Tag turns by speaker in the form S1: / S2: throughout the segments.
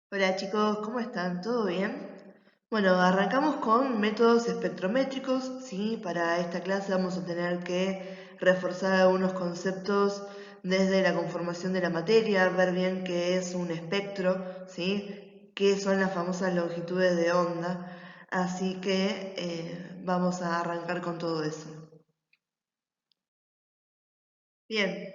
S1: Hola chicos, ¿cómo están? ¿Todo bien? Bueno, arrancamos con métodos espectrométricos, ¿sí? Para esta clase vamos a tener que reforzar algunos conceptos desde la conformación de la materia, ver bien qué es un espectro, ¿sí? Qué son las famosas longitudes de onda. Así que vamos a arrancar con todo eso. Bien,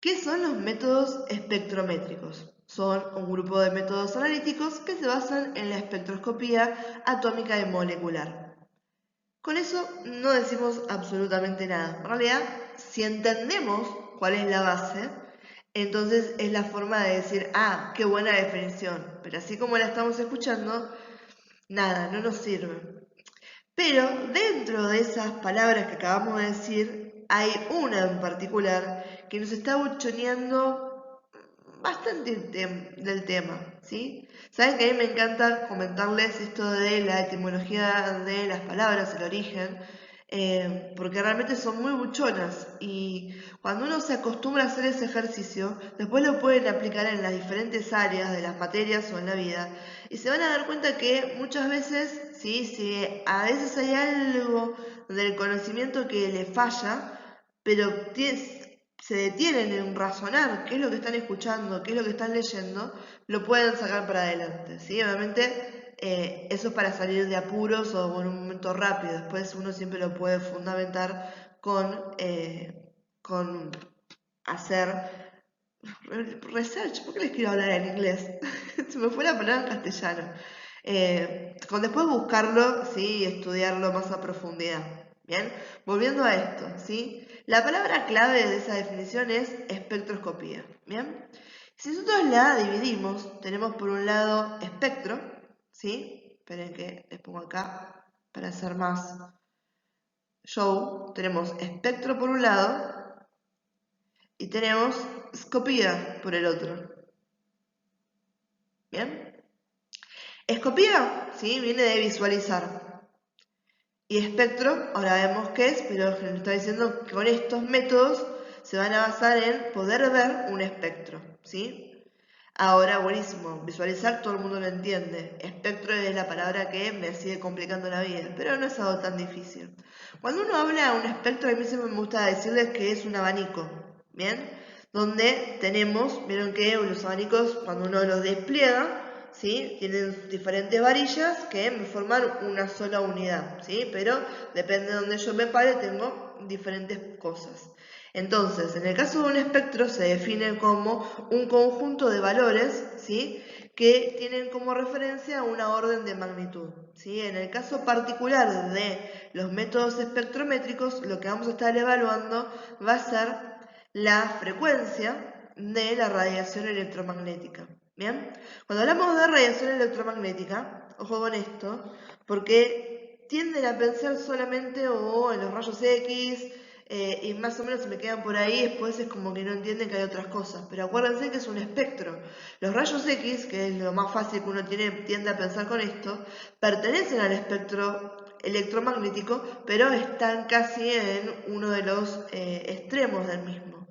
S1: ¿qué son los métodos espectrométricos? Son un grupo de métodos analíticos que se basan en la espectroscopía atómica y molecular. Con eso no decimos absolutamente nada. En realidad, si entendemos cuál es la base, entonces es la forma de decir, ah, qué buena definición. Pero así como la estamos escuchando, nada, no nos sirve. Pero dentro de esas palabras que acabamos de decir, hay una en particular que nos está buchoneando bastante del tema, ¿sí? Saben que a mí me encanta comentarles esto de la etimología de las palabras, el origen, porque realmente son muy buchonas y cuando uno se acostumbra a hacer ese ejercicio, después lo pueden aplicar en las diferentes áreas de las materias o en la vida y se van a dar cuenta que muchas veces, sí, sí, a veces hay algo del conocimiento que le falla, pero se detienen en razonar qué es lo que están escuchando, qué es lo que están leyendo, lo pueden sacar para adelante, ¿sí? Obviamente eso es para salir de apuros o en un momento rápido, después uno siempre lo puede fundamentar con hacer research. ¿Por qué les quiero hablar en inglés? Se me fue la palabra en castellano. Con después buscarlo, ¿sí? Y estudiarlo más a profundidad. Bien, volviendo a esto, ¿sí? La palabra clave de esa definición es espectroscopía. Bien, si nosotros la dividimos, tenemos por un lado espectro, ¿sí? Esperen que les pongo acá para hacer más show. Tenemos espectro por un lado y tenemos escopía por el otro. Bien, escopía, ¿sí? Viene de visualizar. Y espectro, ahora vemos qué es, pero nos está diciendo que con estos métodos se van a basar en poder ver un espectro, ¿sí? Ahora, buenísimo, visualizar todo el mundo lo entiende. Espectro es la palabra que me sigue complicando la vida, pero no es algo tan difícil. Cuando uno habla de un espectro, a mí siempre me gusta decirles que es un abanico, ¿bien? Donde tenemos, vieron que los abanicos, cuando uno los despliega, ¿sí? Tienen diferentes varillas que me forman una sola unidad, ¿sí? Pero depende de donde yo me pare, tengo diferentes cosas. Entonces, en el caso de un espectro se define como un conjunto de valores, ¿sí? Que tienen como referencia una orden de magnitud, ¿sí? En el caso particular de los métodos espectrométricos, lo que vamos a estar evaluando va a ser la frecuencia de la radiación electromagnética. ¿Bien? Cuando hablamos de radiación electromagnética, ojo con esto, porque tienden a pensar solamente en los rayos X, y más o menos se me quedan por ahí, después es como que no entienden que hay otras cosas. Pero acuérdense que es un espectro. Los rayos X, que es lo más fácil que uno tiende a pensar con esto, pertenecen al espectro electromagnético, pero están casi en uno de los extremos del mismo.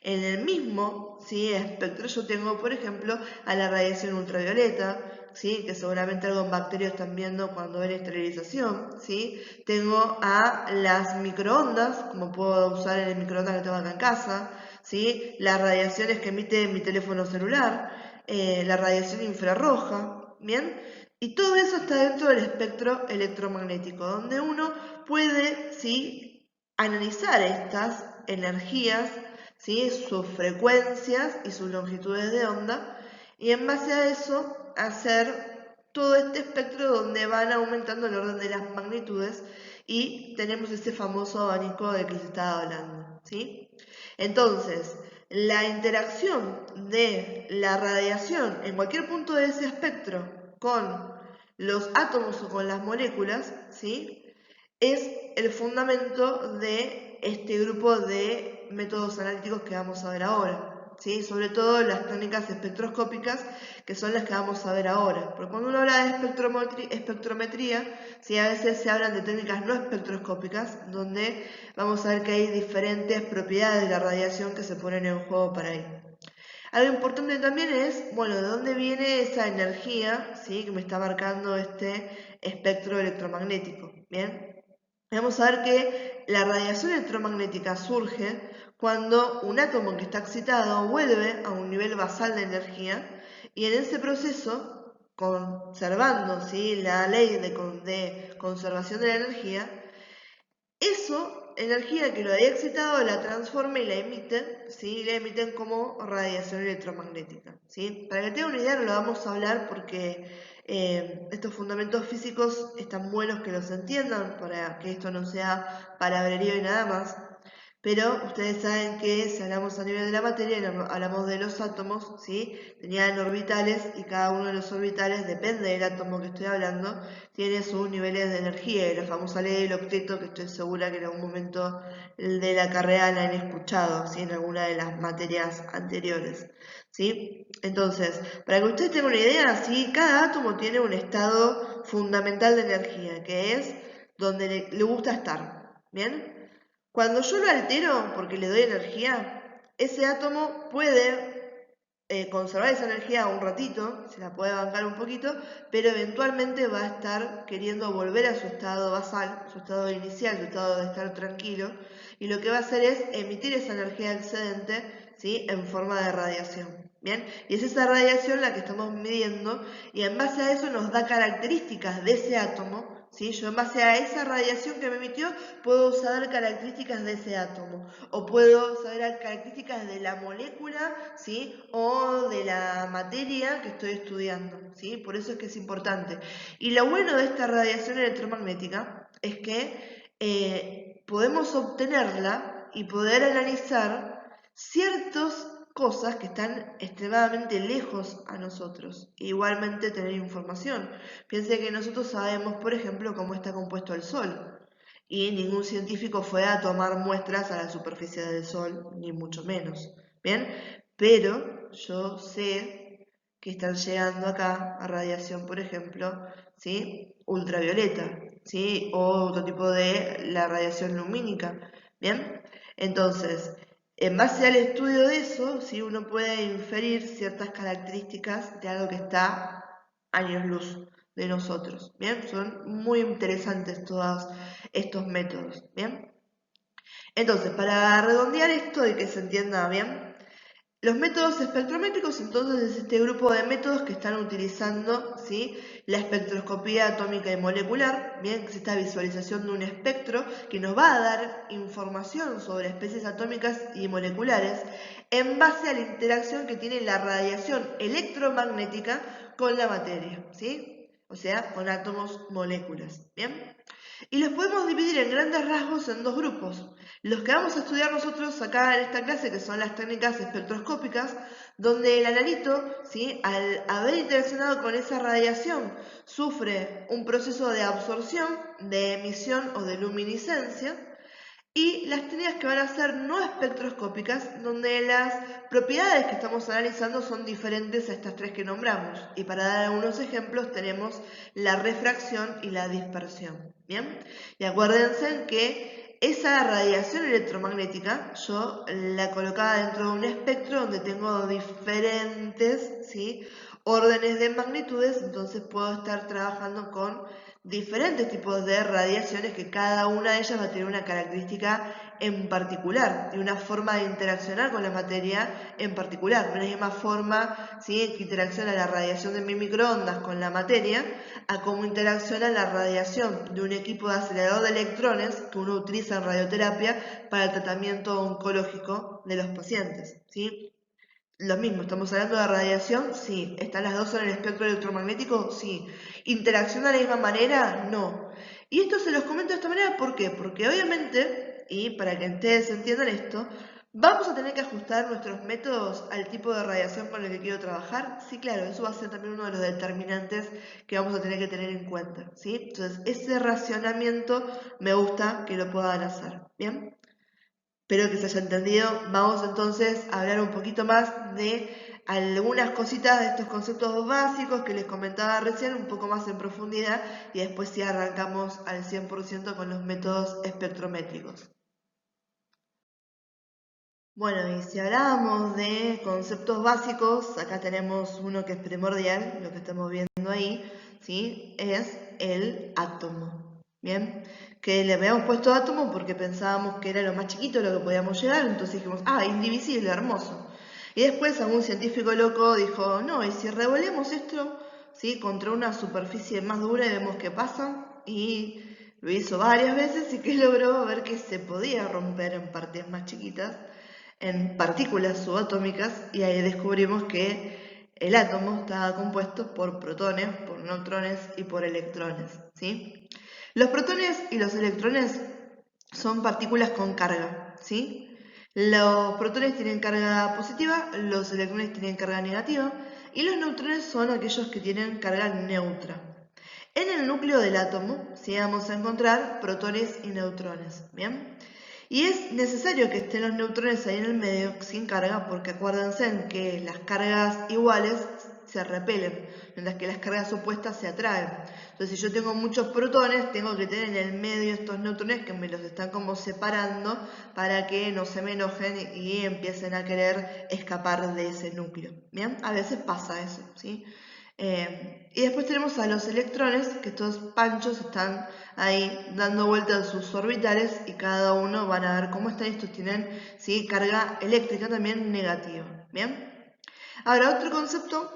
S1: En el mismo, ¿sí? Espectro yo tengo, por ejemplo, a la radiación ultravioleta, ¿sí? Que seguramente algo en bacterias están viendo cuando ven esterilización, ¿sí? Tengo a las microondas, como puedo usar en el microondas que tengo acá en casa, ¿sí? Las radiaciones que emite mi teléfono celular, la radiación infrarroja, ¿bien? Y todo eso está dentro del espectro electromagnético, donde uno puede, ¿sí? Analizar estas energías, ¿sí? Sus frecuencias y sus longitudes de onda, y en base a eso hacer todo este espectro donde van aumentando el orden de las magnitudes y tenemos ese famoso abanico del que se estaba hablando, ¿sí? Entonces, la interacción de la radiación en cualquier punto de ese espectro con los átomos o con las moléculas, ¿sí? Es el fundamento de este grupo de métodos analíticos que vamos a ver ahora. ¿Sí? Sobre todo las técnicas espectroscópicas, que son las que vamos a ver ahora. Porque cuando uno habla de espectrometría, ¿sí? A veces se hablan de técnicas no espectroscópicas, donde vamos a ver que hay diferentes propiedades de la radiación que se ponen en juego para ahí. Algo importante también es, bueno, de dónde viene esa energía, ¿sí? Que me está marcando este espectro electromagnético, ¿bien? Vamos a ver que la radiación electromagnética surge cuando un átomo que está excitado vuelve a un nivel basal de energía y en ese proceso, conservando, ¿sí?, la ley de conservación de la energía, energía que lo había excitado, la transforma y la emite, ¿sí? La emiten como radiación electromagnética, ¿sí? Para que tengan una idea, no lo vamos a hablar porque estos fundamentos físicos están buenos que los entiendan, para que esto no sea palabrerío y nada más. Pero ustedes saben que si hablamos a nivel de la materia, hablamos de los átomos, ¿sí? Tenían orbitales y cada uno de los orbitales, depende del átomo que estoy hablando, tiene sus niveles de energía, y la famosa ley del octeto, que estoy segura que en algún momento de la carrera la han escuchado, ¿sí?, en alguna de las materias anteriores, ¿sí? Entonces, para que ustedes tengan una idea, ¿sí?, cada átomo tiene un estado fundamental de energía, que es donde le gusta estar, ¿bien? Cuando yo lo altero porque le doy energía, ese átomo puede conservar esa energía un ratito, se la puede bancar un poquito, pero eventualmente va a estar queriendo volver a su estado basal, su estado inicial, su estado de estar tranquilo, y lo que va a hacer es emitir esa energía excedente, ¿sí?, en forma de radiación. ¿Bien? Y es esa radiación la que estamos midiendo, y en base a eso nos da características de ese átomo, ¿sí? Yo en base a esa radiación que me emitió puedo saber características de ese átomo, o puedo saber características de la molécula, ¿sí?, o de la materia que estoy estudiando, ¿sí? Por eso es que es importante. Y lo bueno de esta radiación electromagnética es que podemos obtenerla y poder analizar ciertas cosas que están extremadamente lejos a nosotros. Igualmente tener información. Piense que nosotros sabemos, por ejemplo, cómo está compuesto el Sol. Y ningún científico fue a tomar muestras a la superficie del Sol, ni mucho menos. ¿Bien? Pero yo sé que están llegando acá a radiación, por ejemplo, ¿sí?, ultravioleta, ¿sí?, o otro tipo de la radiación lumínica. ¿Bien? Entonces, en base al estudio de eso, ¿sí?, uno puede inferir ciertas características de algo que está años luz de nosotros, ¿bien? Son muy interesantes todos estos métodos, ¿bien? Entonces, para redondear esto y que se entienda bien, los métodos espectrométricos entonces es este grupo de métodos que están utilizando, ¿sí?, la espectroscopía atómica y molecular, bien, que es esta visualización de un espectro que nos va a dar información sobre especies atómicas y moleculares en base a la interacción que tiene la radiación electromagnética con la materia, ¿sí? O sea, con átomos, moléculas, ¿bien? Y los podemos dividir en grandes rasgos en dos grupos. Los que vamos a estudiar nosotros acá en esta clase, que son las técnicas espectroscópicas, donde el analito, ¿sí?, al haber interaccionado con esa radiación, sufre un proceso de absorción, de emisión o de luminiscencia, y las técnicas que van a ser no espectroscópicas, donde las propiedades que estamos analizando son diferentes a estas tres que nombramos. Y para dar algunos ejemplos tenemos la refracción y la dispersión. ¿Bien? Y acuérdense que esa radiación electromagnética yo la colocaba dentro de un espectro donde tengo diferentes, ¿sí?, órdenes de magnitudes, entonces puedo estar trabajando con diferentes tipos de radiaciones que cada una de ellas va a tener una característica en particular y una forma de interaccionar con la materia en particular. De la misma forma, ¿sí?, que interacciona la radiación de mi microondas con la materia, a cómo interacciona la radiación de un equipo de acelerador de electrones que uno utiliza en radioterapia para el tratamiento oncológico de los pacientes, ¿sí? Lo mismo, estamos hablando de radiación, sí. ¿Están las dos en el espectro electromagnético? Sí. ¿Interacciona de la misma manera? No. Y esto se los comento de esta manera, ¿por qué? Porque obviamente, y para que ustedes entiendan esto, ¿vamos a tener que ajustar nuestros métodos al tipo de radiación con el que quiero trabajar? Sí, claro, eso va a ser también uno de los determinantes que vamos a tener que tener en cuenta, ¿sí? Entonces, ese racionamiento me gusta que lo puedan hacer, ¿bien? Espero que se haya entendido. Vamos entonces a hablar un poquito más de algunas cositas de estos conceptos básicos que les comentaba recién, un poco más en profundidad, y después sí arrancamos al 100% con los métodos espectrométricos. Bueno, y si hablábamos de conceptos básicos, acá tenemos uno que es primordial, lo que estamos viendo ahí, ¿sí? Es el átomo, ¿bien? Que le habíamos puesto átomo porque pensábamos que era lo más chiquito a lo que podíamos llegar, entonces dijimos, ah, indivisible, hermoso. Y después algún científico loco dijo, no, y si revolvemos esto, ¿sí? Contra una superficie más dura y vemos qué pasa, y lo hizo varias veces y que logró ver que se podía romper en partes más chiquitas en partículas subatómicas y ahí descubrimos que el átomo estaba compuesto por protones, por neutrones y por electrones, ¿sí? Los protones y los electrones son partículas con carga, ¿sí? Los protones tienen carga positiva, los electrones tienen carga negativa y los neutrones son aquellos que tienen carga neutra. En el núcleo del átomo, sí, vamos a encontrar protones y neutrones, ¿bien? Y es necesario que estén los neutrones ahí en el medio sin carga, porque acuérdense que las cargas iguales se repelen, mientras que las cargas opuestas se atraen. Entonces, si yo tengo muchos protones, tengo que tener en el medio estos neutrones que me los están como separando para que no se me enojen y empiecen a querer escapar de ese núcleo. ¿Bien? A veces pasa eso, ¿sí? Y después tenemos a los electrones, que estos panchos están ahí dando vueltas sus orbitales y cada uno van a ver cómo están. Estos tienen, ¿sí?, carga eléctrica también negativa. ¿Bien? Ahora, otro concepto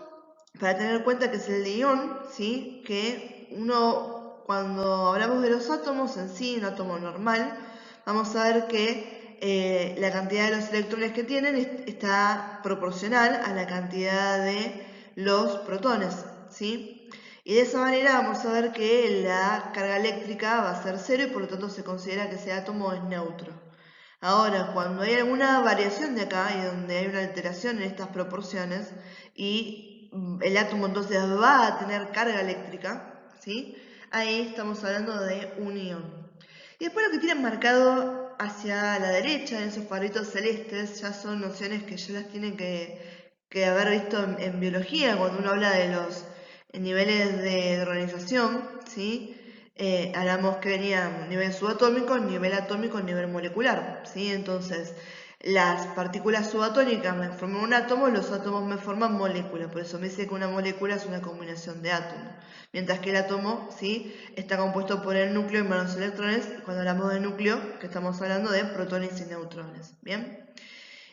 S1: para tener en cuenta que es el de ion, ¿sí?, que uno, cuando hablamos de los átomos en sí, un átomo normal, vamos a ver que la cantidad de los electrones que tienen está proporcional a la cantidad de los protones, ¿sí? Y de esa manera vamos a ver que la carga eléctrica va a ser cero y por lo tanto se considera que ese átomo es neutro. Ahora, cuando hay alguna variación de acá y donde hay una alteración en estas proporciones y el átomo entonces va a tener carga eléctrica, ¿sí? Ahí estamos hablando de un ion. Y después lo que tienen marcado hacia la derecha, en esos cuadritos celestes, ya son nociones que ya las tienen que haber visto en biología, cuando uno habla de los niveles de organización, ¿sí? Hablamos que venía nivel subatómico, nivel atómico, nivel molecular, ¿sí? Entonces, las partículas subatómicas me forman un átomo, los átomos me forman moléculas, por eso me dice que una molécula es una combinación de átomos. Mientras que el átomo, ¿sí?, está compuesto por el núcleo y menos electrones, y cuando hablamos de núcleo, que estamos hablando de protones y neutrones, ¿bien?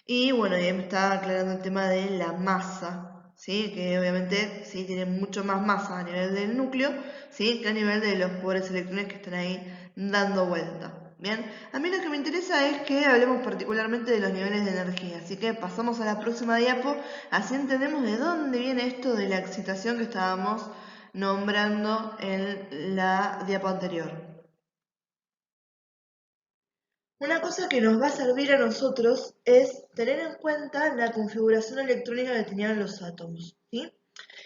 S1: Y bueno, ahí me está aclarando el tema de la masa, ¿sí? Que obviamente sí tiene mucho más masa a nivel del núcleo, ¿sí?, que a nivel de los pobres electrones que están ahí dando vuelta. Bien, a mí lo que me interesa es que hablemos particularmente de los niveles de energía, así que pasamos a la próxima diapo, así entendemos de dónde viene esto de la excitación que estábamos nombrando en la diapo anterior. Una cosa que nos va a servir a nosotros es tener en cuenta la configuración electrónica que tenían los átomos, ¿sí?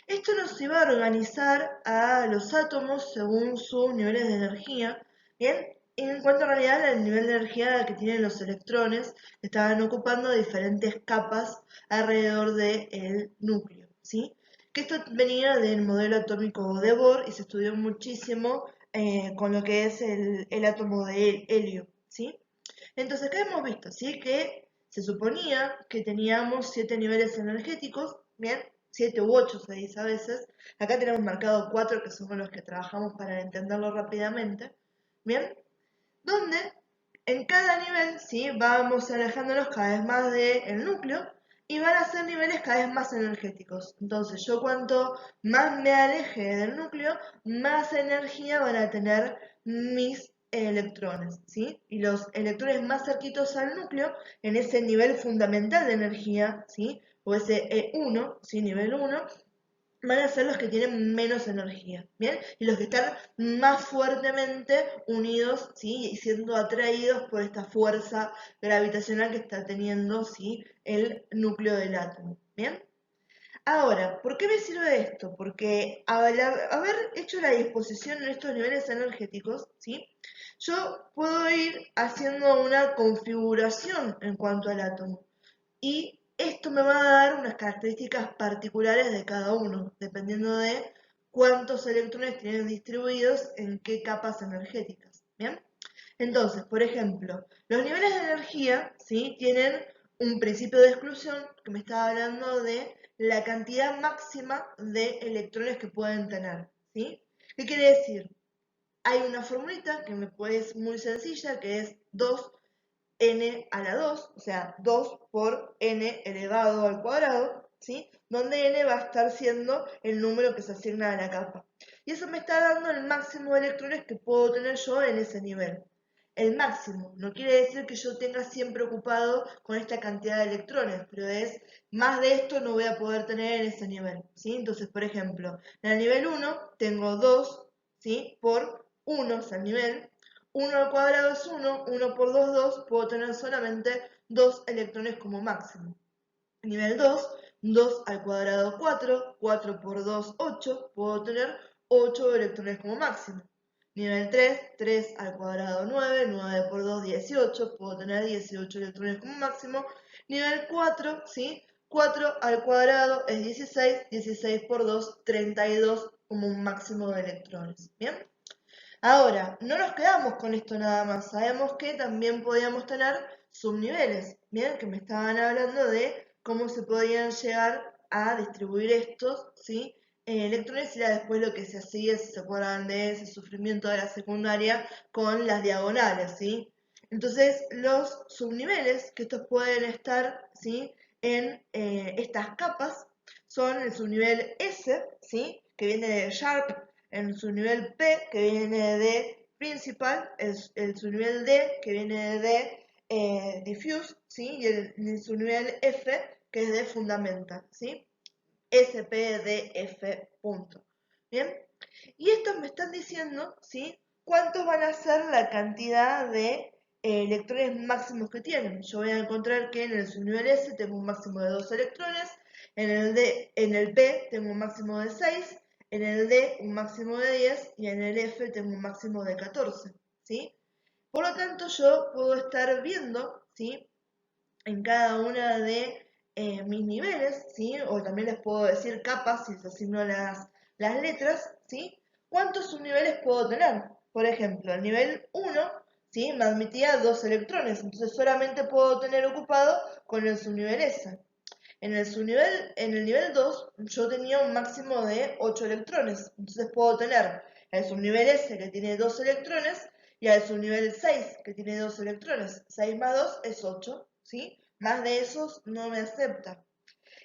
S1: Esto nos iba a organizar a los átomos según sus niveles de energía, ¿bien? En cuanto a realidad al nivel de energía que tienen los electrones, estaban ocupando diferentes capas alrededor del núcleo, ¿sí? Que esto venía del modelo atómico de Bohr y se estudió muchísimo con lo que es el átomo de helio, ¿sí? Entonces acá hemos visto, ¿sí?, que se suponía que teníamos 7 niveles energéticos, ¿bien? 7 u 8 se dice a veces. Acá tenemos marcado 4 que son con los que trabajamos para entenderlo rápidamente, ¿bien? Donde en cada nivel, ¿sí?, vamos alejándonos cada vez más del núcleo y van a ser niveles cada vez más energéticos. Entonces yo cuanto más me aleje del núcleo, más energía van a tener mis electrones, ¿sí? Y los electrones más cerquitos al núcleo, en ese nivel fundamental de energía, ¿sí?, o ese E1, ¿sí?, nivel 1, van a ser los que tienen menos energía, ¿bien? Y los que están más fuertemente unidos, ¿sí?, y siendo atraídos por esta fuerza gravitacional que está teniendo, ¿sí?, el núcleo del átomo, ¿bien? Ahora, ¿por qué me sirve esto? Porque al haber hecho la disposición en estos niveles energéticos, ¿sí?, yo puedo ir haciendo una configuración en cuanto al átomo. Y esto me va a dar unas características particulares de cada uno, dependiendo de cuántos electrones tienen distribuidos en qué capas energéticas. ¿Bien? Entonces, por ejemplo, los niveles de energía, ¿sí?, tienen un principio de exclusión que me estaba hablando de la cantidad máxima de electrones que pueden tener, ¿sí? ¿Qué quiere decir? Hay una formulita que es muy sencilla, que es 2n a la 2, o sea, 2 por n elevado al cuadrado, ¿sí? Donde n va a estar siendo el número que se asigna a la capa. Y eso me está dando el máximo de electrones que puedo tener yo en ese nivel. El máximo no quiere decir que yo tenga siempre ocupado con esta cantidad de electrones, pero es más de esto no voy a poder tener en ese nivel, ¿sí? Entonces, por ejemplo, en el nivel 1 tengo 2, ¿sí? Por 1 es el nivel, 1 al cuadrado es 1, 1 por 2, 2, puedo tener solamente 2 electrones como máximo. Nivel 2, 2 al cuadrado 4, 4 por 2, 8, puedo tener 8 electrones como máximo. Nivel 3, 3 al cuadrado 9, 9 por 2, 18, puedo tener 18 electrones como máximo. Nivel 4, ¿sí? 4 al cuadrado es 16, 16 por 2, 32 como un máximo de electrones. ¿Bien? Ahora, no nos quedamos con esto nada más. Sabemos que también podíamos tener subniveles, ¿bien? Que me estaban hablando de cómo se podían llegar a distribuir estos, ¿sí? Electrones y era después lo que se hacía, si se acuerdan de ese sufrimiento de la secundaria, con las diagonales, ¿sí? Entonces, los subniveles, que estos pueden estar, ¿sí? En estas capas, son el subnivel S, ¿sí? Que viene de Sharp, en su nivel P, que viene de Principal, el su nivel D, que viene de Diffuse, ¿sí? Y el su nivel F, que es de Fundamental, ¿sí? SPDF, punto. ¿Bien? Y estos me están diciendo, ¿sí? ¿Cuántos van a ser la cantidad de electrones máximos que tienen? Yo voy a encontrar que en el subnivel S tengo un máximo de 2 electrones, en el P tengo un máximo de 6, en el D un máximo de 10 y en el F tengo un máximo de 14, ¿sí? Por lo tanto, yo puedo estar viendo, ¿sí? En cada una de mis niveles, ¿sí? O también les puedo decir capas si les asigno las letras, ¿sí? ¿Cuántos subniveles puedo tener? Por ejemplo, el nivel 1, ¿sí? Me admitía 2 electrones, entonces solamente puedo tener ocupado con el subnivel S. En el nivel 2 yo tenía un máximo de 8 electrones, entonces puedo tener el subnivel S que tiene 2 electrones y al subnivel 6 que tiene 2 electrones. 6 más 2 es 8, ¿sí? Más de esos no me acepta.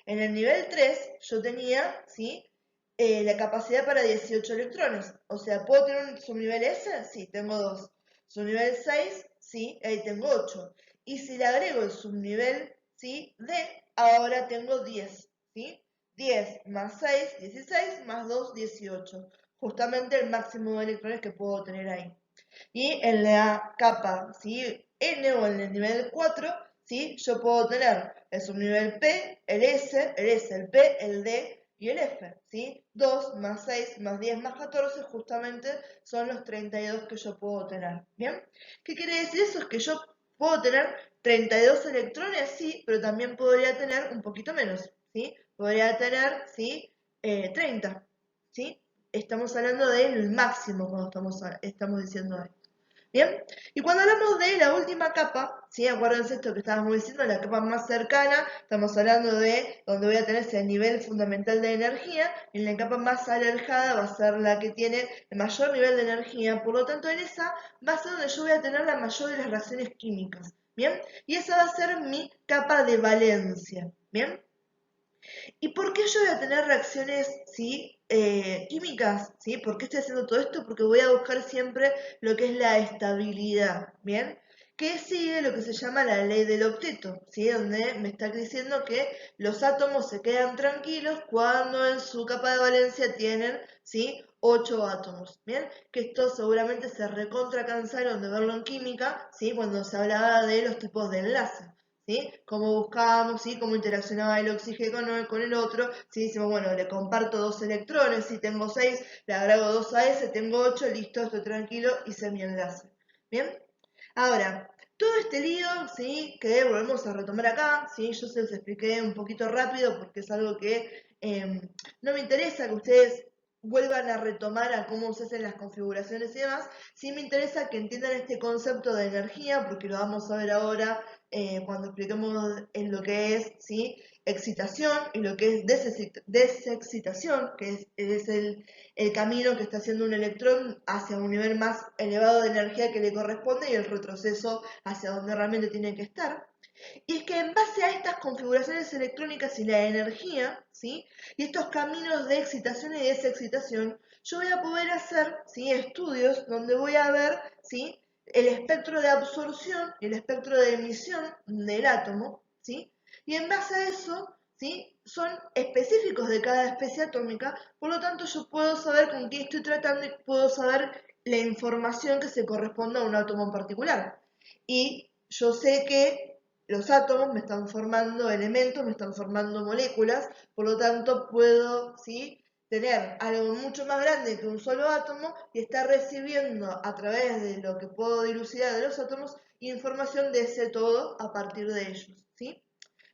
S1: En el nivel 3 yo tenía, ¿sí? La capacidad para 18 electrones. O sea, ¿puedo tener un subnivel S? Sí, tengo 2. Subnivel 6, sí, ahí tengo 8. Y si le agrego el subnivel, ¿sí? D, ahora tengo 10, ¿sí? 10 más 6, 16, más 2, 18. Justamente el máximo de electrones que puedo tener ahí. Y en la capa, ¿sí? N o en el nivel 4, ¿sí? Yo puedo tener el subnivel P, el S, el P, el D y el F, ¿sí? 2 más 6 más 10 más 14 justamente son los 32 que yo puedo tener, ¿bien? ¿Qué quiere decir eso? Es que yo puedo tener 32 electrones, sí, pero también podría tener un poquito menos, ¿sí? Podría tener, ¿sí? 30, ¿sí? Estamos hablando del máximo cuando estamos diciendo esto. ¿Bien? Y cuando hablamos de la última capa, ¿sí? Acuérdense esto que estábamos diciendo, la capa más cercana, estamos hablando de donde voy a tener ese nivel fundamental de energía, y la capa más alejada va a ser la que tiene el mayor nivel de energía, por lo tanto en esa va a ser donde yo voy a tener la mayor de las reacciones químicas, ¿bien? Y esa va a ser mi capa de valencia, ¿bien? ¿Y por qué yo voy a tener reacciones, ¿sí? Químicas? ¿Sí? ¿Por qué estoy haciendo todo esto? Porque voy a buscar siempre lo que es la estabilidad, ¿bien? Que sigue lo que se llama la ley del octeto, ¿sí? Donde me está diciendo que los átomos se quedan tranquilos cuando en su capa de valencia tienen, ¿sí? 8 átomos, ¿bien? Que esto seguramente se recontra cansaron de verlo en química, ¿sí? Cuando se hablaba de los tipos de enlace. ¿Sí? Cómo buscábamos, ¿sí? Cómo interaccionaba el oxígeno con el otro, ¿sí? Decimos, bueno, le comparto 2 electrones, si tengo 6, le agrego 2 a ese, tengo 8, listo, estoy tranquilo, hice mi enlace. ¿Bien? Ahora, todo este lío, ¿sí? Que volvemos a retomar acá, ¿sí? Yo se los expliqué un poquito rápido porque es algo que no me interesa que ustedes vuelvan a retomar a cómo se hacen las configuraciones y demás. Sí me interesa que entiendan este concepto de energía, porque lo vamos a ver ahora cuando expliquemos en lo que es, ¿sí?, excitación y lo que es desexcitación, que es el camino que está haciendo un electrón hacia un nivel más elevado de energía que le corresponde y el retroceso hacia donde realmente tiene que estar. Y es que en base a estas configuraciones electrónicas y la energía, ¿sí?, y estos caminos de excitación y desexcitación, yo voy a poder hacer, ¿sí?, estudios donde voy a ver, ¿sí?, el espectro de absorción y el espectro de emisión del átomo, ¿sí? Y en base a eso, ¿sí?, son específicos de cada especie atómica, por lo tanto yo puedo saber con qué estoy tratando y puedo saber la información que se corresponde a un átomo en particular. Y yo sé que los átomos me están formando elementos, me están formando moléculas, por lo tanto puedo, ¿sí?, tener algo mucho más grande que un solo átomo y estar recibiendo a través de lo que puedo dilucidar de los átomos información de ese todo a partir de ellos, ¿sí?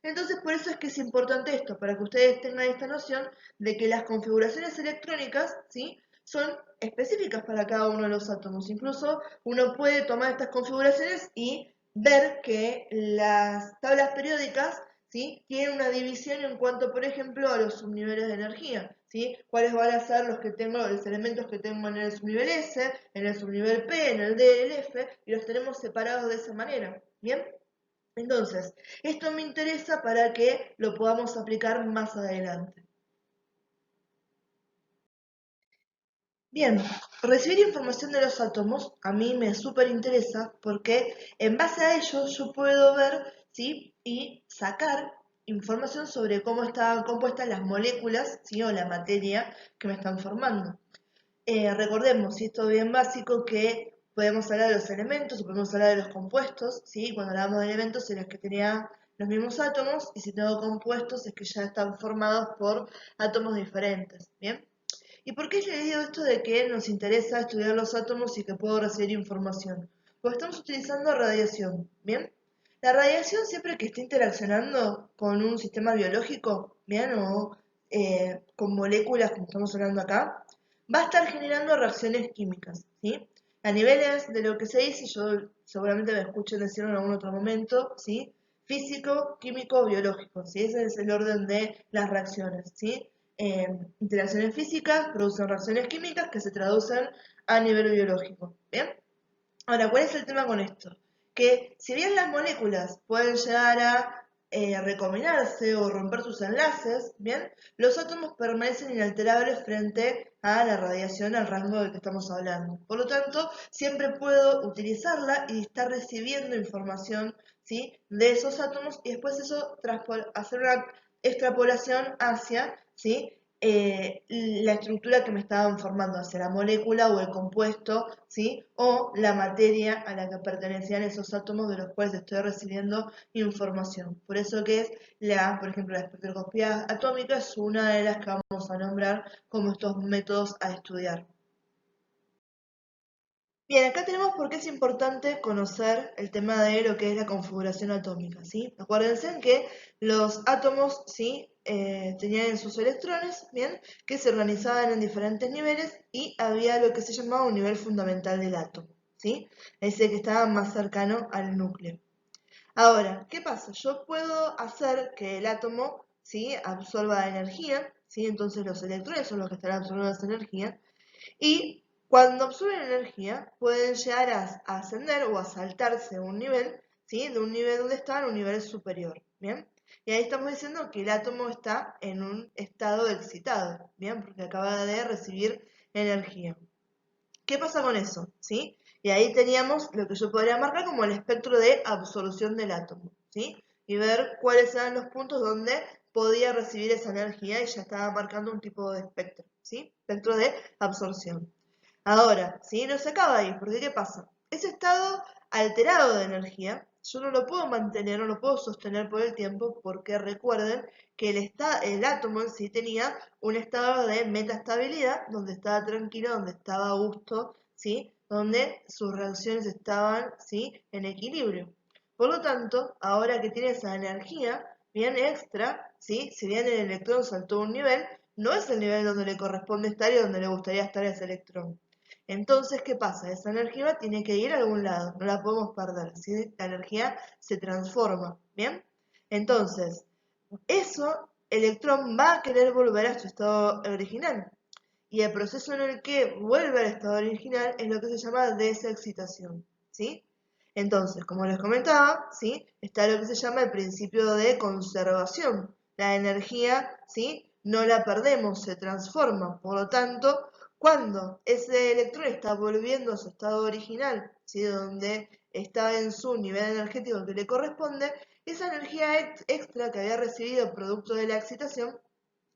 S1: Entonces por eso es que es importante esto, para que ustedes tengan esta noción de que las configuraciones electrónicas, ¿sí?, son específicas para cada uno de los átomos. Incluso uno puede tomar estas configuraciones y ver que las tablas periódicas, ¿sí?, tienen una división en cuanto, por ejemplo, a los subniveles de energía, ¿sí? Cuáles van a ser los elementos que tengo en el subnivel S, en el subnivel P, en el D, el F, y los tenemos separados de esa manera, ¿bien? Entonces, esto me interesa para que lo podamos aplicar más adelante. Bien, recibir información de los átomos a mí me súper interesa porque en base a ellos yo puedo ver, ¿sí?, y sacar información sobre cómo están compuestas las moléculas, ¿sí?, o la materia que me están formando. Recordemos, y esto es bien básico, que podemos hablar de los elementos o podemos hablar de los compuestos, ¿sí? Cuando hablamos de elementos en los que tenía los mismos átomos, y si tengo compuestos es que ya están formados por átomos diferentes, ¿bien? ¿Y por qué les digo esto de que nos interesa estudiar los átomos y que puedo recibir información? Porque estamos utilizando radiación, ¿bien? La radiación siempre que esté interaccionando con un sistema biológico, ¿bien? O con moléculas como estamos hablando acá, va a estar generando reacciones químicas, ¿sí? A niveles de lo que se dice, yo seguramente me escuchen decirlo en algún otro momento, ¿sí? Físico, químico, biológico, ¿sí? Ese es el orden de las reacciones, ¿sí? Interacciones físicas producen reacciones químicas que se traducen a nivel biológico, ¿bien? Ahora, ¿cuál es el tema con esto? Que si bien las moléculas pueden llegar a recombinarse o romper sus enlaces, ¿bien?, los átomos permanecen inalterables frente a la radiación al rango del que estamos hablando. Por lo tanto, siempre puedo utilizarla y estar recibiendo información, ¿sí?, de esos átomos y después eso hacer una extrapolación hacia, ¿sí?, la estructura que me estaban formando, hacia la molécula o el compuesto, ¿sí?, o la materia a la que pertenecían esos átomos de los cuales estoy recibiendo información. Por eso que es por ejemplo, la espectroscopía atómica es una de las que vamos a nombrar como estos métodos a estudiar. Bien, acá tenemos por qué es importante conocer el tema de lo que es la configuración atómica, ¿sí? Acuérdense que los átomos, ¿sí?, tenían sus electrones, ¿bien?, que se organizaban en diferentes niveles y había lo que se llamaba un nivel fundamental del átomo, ¿sí? Ese que estaba más cercano al núcleo. Ahora, ¿qué pasa? Yo puedo hacer que el átomo, ¿sí?, absorba energía, ¿sí? Entonces los electrones son los que están absorbiendo esa energía. Y cuando absorben energía, pueden llegar a ascender o a saltarse un nivel, ¿sí?, de un nivel donde está a un nivel superior, ¿bien? Y ahí estamos diciendo que el átomo está en un estado excitado, ¿bien? Porque acaba de recibir energía. ¿Qué pasa con eso? ¿Sí? Y ahí teníamos lo que yo podría marcar como el espectro de absorción del átomo, ¿sí? Y ver cuáles eran los puntos donde podía recibir esa energía y ya estaba marcando un tipo de espectro, ¿sí? Espectro de absorción. Ahora, ¿sí?, no se acaba ahí, porque ¿qué pasa? Ese estado alterado de energía, yo no lo puedo mantener, no lo puedo sostener por el tiempo, porque recuerden que el átomo en sí tenía un estado de metaestabilidad, donde estaba tranquilo, donde estaba a gusto, ¿sí?, donde sus reacciones estaban, ¿sí?, en equilibrio. Por lo tanto, ahora que tiene esa energía bien extra, ¿sí?, si bien el electrón saltó un nivel, no es el nivel donde le corresponde estar y donde le gustaría estar a ese electrón. Entonces, ¿qué pasa? Esa energía tiene que ir a algún lado, no la podemos perder, ¿sí? La energía se transforma, ¿bien? Entonces, el electrón va a querer volver a su estado original. Y el proceso en el que vuelve al estado original es lo que se llama desexcitación, ¿sí? Entonces, como les comentaba, ¿sí? Está lo que se llama el principio de conservación. La energía, ¿sí? No la perdemos, se transforma. Por lo tanto, cuando ese electrón está volviendo a su estado original, ¿sí? Donde está en su nivel energético que le corresponde, esa energía extra que había recibido producto de la excitación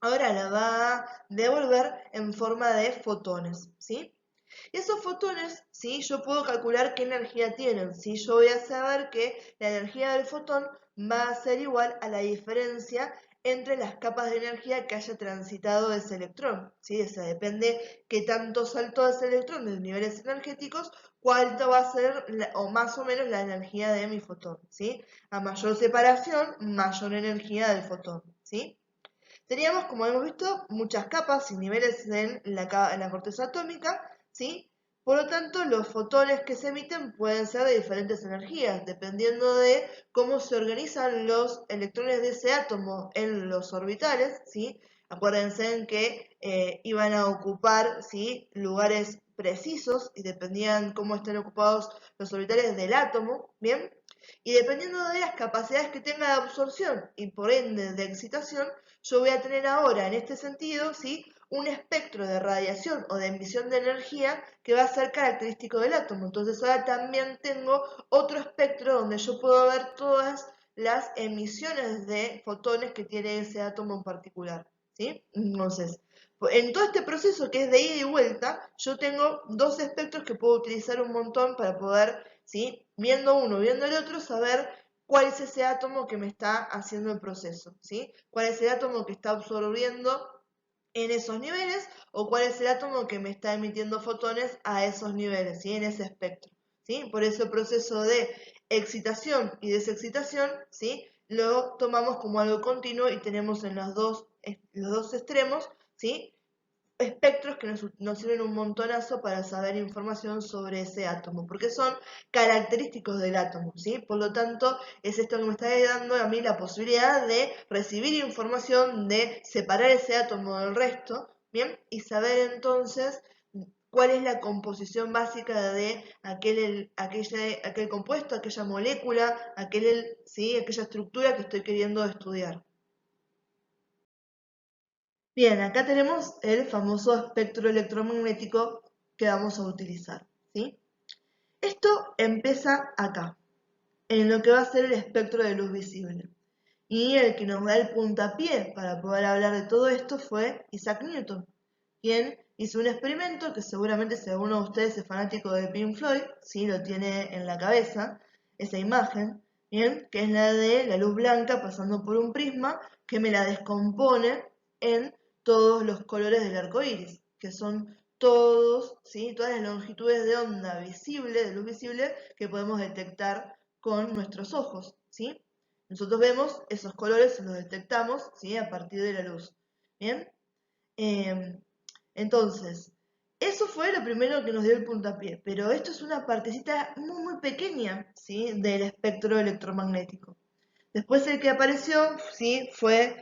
S1: ahora la va a devolver en forma de fotones, ¿sí? Esos fotones, ¿sí? Yo puedo calcular qué energía tienen, ¿sí? Yo voy a saber que la energía del fotón va a ser igual a la diferencia entre las capas de energía que haya transitado ese electrón, ¿sí? O sea, depende qué tanto saltó ese electrón de niveles energéticos, cuánto va a ser, o más o menos, la energía de mi fotón, ¿sí? A mayor separación, mayor energía del fotón, ¿sí? Teníamos, como hemos visto, muchas capas y niveles en la corteza atómica, ¿sí? Por lo tanto, los fotones que se emiten pueden ser de diferentes energías, dependiendo de cómo se organizan los electrones de ese átomo en los orbitales, ¿sí? Acuérdense en que iban a ocupar, ¿sí? Lugares precisos y dependían cómo estén ocupados los orbitales del átomo, ¿bien? Y dependiendo de las capacidades que tenga de absorción y por ende de excitación, yo voy a tener ahora, en este sentido, ¿sí? Un espectro de radiación o de emisión de energía que va a ser característico del átomo. Entonces ahora también tengo otro espectro donde yo puedo ver todas las emisiones de fotones que tiene ese átomo en particular, ¿sí? Entonces, en todo este proceso que es de ida y vuelta, yo tengo dos espectros que puedo utilizar un montón para poder, ¿sí? Viendo uno, viendo el otro, saber cuál es ese átomo que me está haciendo el proceso, ¿sí? Cuál es el átomo que está absorbiendo en esos niveles o cuál es el átomo que me está emitiendo fotones a esos niveles, ¿sí? En ese espectro, ¿sí? Por eso el proceso de excitación y desexcitación, ¿sí? Lo tomamos como algo continuo y tenemos en los dos extremos, ¿sí? Espectros que nos sirven un montonazo para saber información sobre ese átomo, porque son característicos del átomo, ¿sí? Por lo tanto, es esto que me está dando a mí la posibilidad de recibir información, de separar ese átomo del resto, ¿bien? Y saber entonces cuál es la composición básica de aquel compuesto, aquella molécula, ¿sí? Aquella estructura que estoy queriendo estudiar. Bien, acá tenemos el famoso espectro electromagnético que vamos a utilizar, ¿sí? Esto empieza acá, en lo que va a ser el espectro de luz visible. Y el que nos da el puntapié para poder hablar de todo esto fue Isaac Newton, quien hizo un experimento que seguramente si alguno de ustedes es fanático de Pink Floyd, sí lo tiene en la cabeza, esa imagen, ¿bien? Que es la de la luz blanca pasando por un prisma que me la descompone en todos los colores del arco iris, que son todos, ¿sí? Todas las longitudes de onda visible, de luz visible, que podemos detectar con nuestros ojos, ¿sí? Nosotros vemos esos colores, los detectamos, ¿sí? A partir de la luz, ¿bien? Eh, entonces, eso fue lo primero que nos dio el puntapié, pero esto es una partecita muy, muy pequeña, ¿sí? Del espectro electromagnético. Después el que apareció, ¿sí? Fue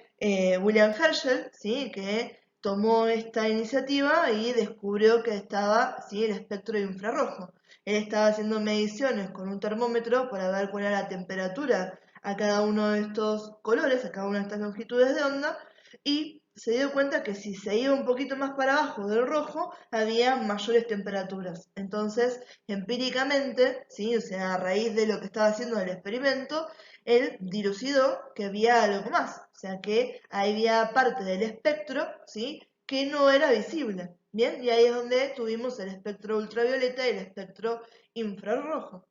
S1: William Herschel, ¿sí? Que tomó esta iniciativa y descubrió que estaba, ¿sí? El espectro infrarrojo. Él estaba haciendo mediciones con un termómetro para ver cuál era la temperatura a cada uno de estos colores, a cada una de estas longitudes de onda, y se dio cuenta que si se iba un poquito más para abajo del rojo, había mayores temperaturas. Entonces, empíricamente, ¿sí? O sea, a raíz de lo que estaba haciendo el experimento, él dilucidó que había algo más, o sea que había parte del espectro, ¿sí? Que no era visible, ¿bien? Y ahí es donde tuvimos el espectro ultravioleta y el espectro infrarrojo.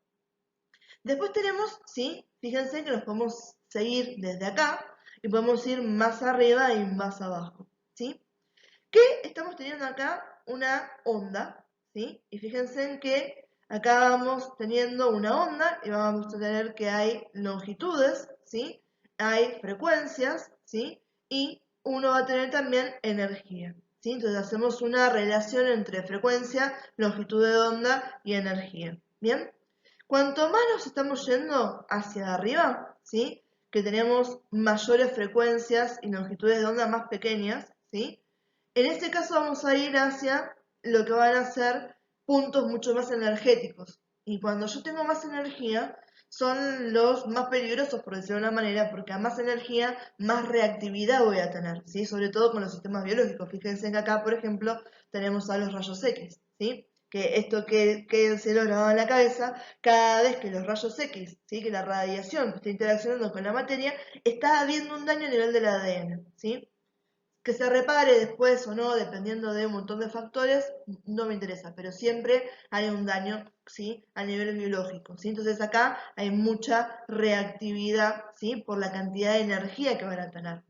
S1: Después tenemos, ¿sí? Fíjense que nos podemos seguir desde acá y podemos ir más arriba y más abajo, ¿sí? Que estamos teniendo acá una onda, ¿sí? Y fíjense en que acá vamos teniendo una onda y vamos a tener que hay longitudes, ¿sí? Hay frecuencias, ¿sí? Y uno va a tener también energía. ¿sí? Entonces hacemos una relación entre frecuencia, longitud de onda y energía. ¿Bien? Cuanto más nos estamos yendo hacia arriba, ¿sí? Que tenemos mayores frecuencias y longitudes de onda más pequeñas, ¿sí? En este caso vamos a ir hacia lo que van a ser puntos mucho más energéticos. Y cuando yo tengo más energía, son los más peligrosos, por decirlo de una manera, porque a más energía, más reactividad voy a tener, ¿sí? Sobre todo con los sistemas biológicos. Fíjense que acá, por ejemplo, tenemos a los rayos X, ¿sí? Que esto que se lo grabado en la cabeza, cada vez que los rayos X, ¿sí? Que la radiación está interaccionando con la materia, está habiendo un daño a nivel del ADN, ¿sí? Que se repare después o no, dependiendo de un montón de factores, no me interesa, pero siempre hay un daño, ¿sí? A nivel biológico, ¿sí? Entonces acá hay mucha reactividad, ¿sí? Por la cantidad de energía que van a tener.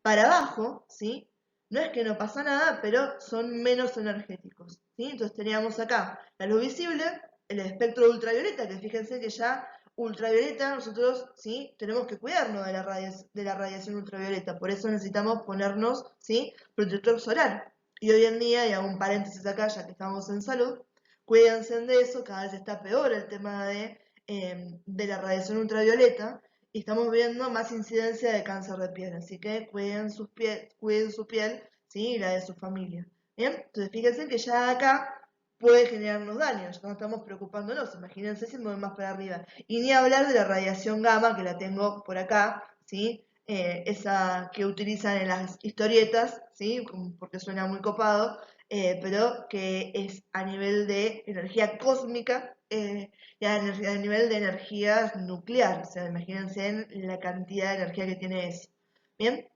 S1: Para abajo, ¿sí? No es que no pasa nada, pero son menos energéticos, ¿sí? Entonces teníamos acá la luz visible, el espectro ultravioleta, que fíjense que ya ultravioleta nosotros, ¿sí? Tenemos que cuidarnos de la radiación ultravioleta, por eso necesitamos ponernos, ¿sí? Protector solar. Y hoy en día, y hago un paréntesis acá ya que estamos en salud, cuídense de eso, cada vez está peor el tema de la radiación ultravioleta, y estamos viendo más incidencia de cáncer de piel, así que cuiden su piel, ¿sí? Y la de su familia. ¿Bien? Entonces fíjense que ya acá puede generarnos daños, no estamos preocupándonos, imagínense si me voy más para arriba. Y ni hablar de la radiación gamma, que la tengo por acá, ¿sí? Esa que utilizan en las historietas, ¿sí? Porque suena muy copado, pero que es a nivel de energía cósmica, y a nivel de energía nuclear, o sea, imagínense en la cantidad de energía que tiene eso. ¿Bien?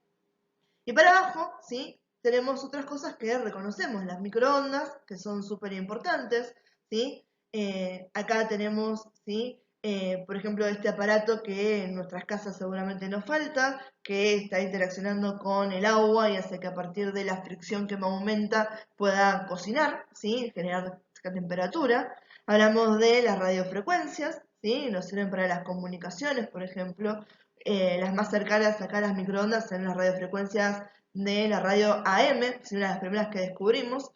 S1: Y para abajo, ¿sí? Tenemos otras cosas que reconocemos, las microondas, que son súper importantes, ¿sí? Acá tenemos, ¿sí? Por ejemplo, este aparato que en nuestras casas seguramente nos falta, que está interaccionando con el agua y hace que a partir de la fricción que me aumenta pueda cocinar, ¿sí? Generar temperatura. Hablamos de las radiofrecuencias, ¿sí? Nos sirven para las comunicaciones, por ejemplo. Las más cercanas acá a las microondas son las radiofrecuencias de la radio AM, es una de las primeras que descubrimos.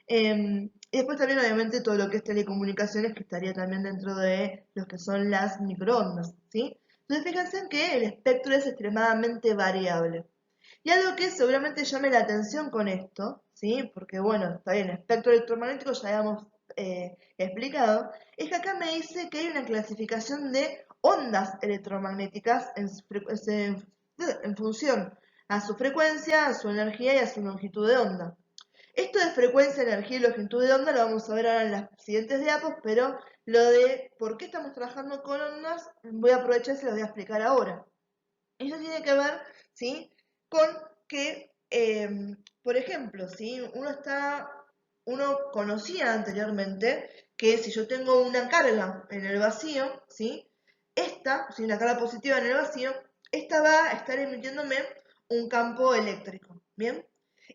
S1: Y después también obviamente todo lo que es telecomunicaciones, que estaría también dentro de los que son las microondas, ¿sí? Entonces fíjense que el espectro es extremadamente variable. Y algo que seguramente llame la atención con esto, ¿sí? Porque bueno, está bien, espectro electromagnético ya habíamos explicado, es que acá me dice que hay una clasificación de ondas electromagnéticas en función a su frecuencia, a su energía y a su longitud de onda. Esto de frecuencia, energía y longitud de onda lo vamos a ver ahora en las siguientes diapos, pero lo de por qué estamos trabajando con ondas voy a aprovechar y se lo voy a explicar ahora. Eso tiene que ver, ¿sí? Con que, por ejemplo, ¿sí? Uno conocía anteriormente que si yo tengo una carga en el vacío, ¿sí? Si una carga positiva en el vacío, esta va a estar emitiéndome un campo eléctrico, ¿bien?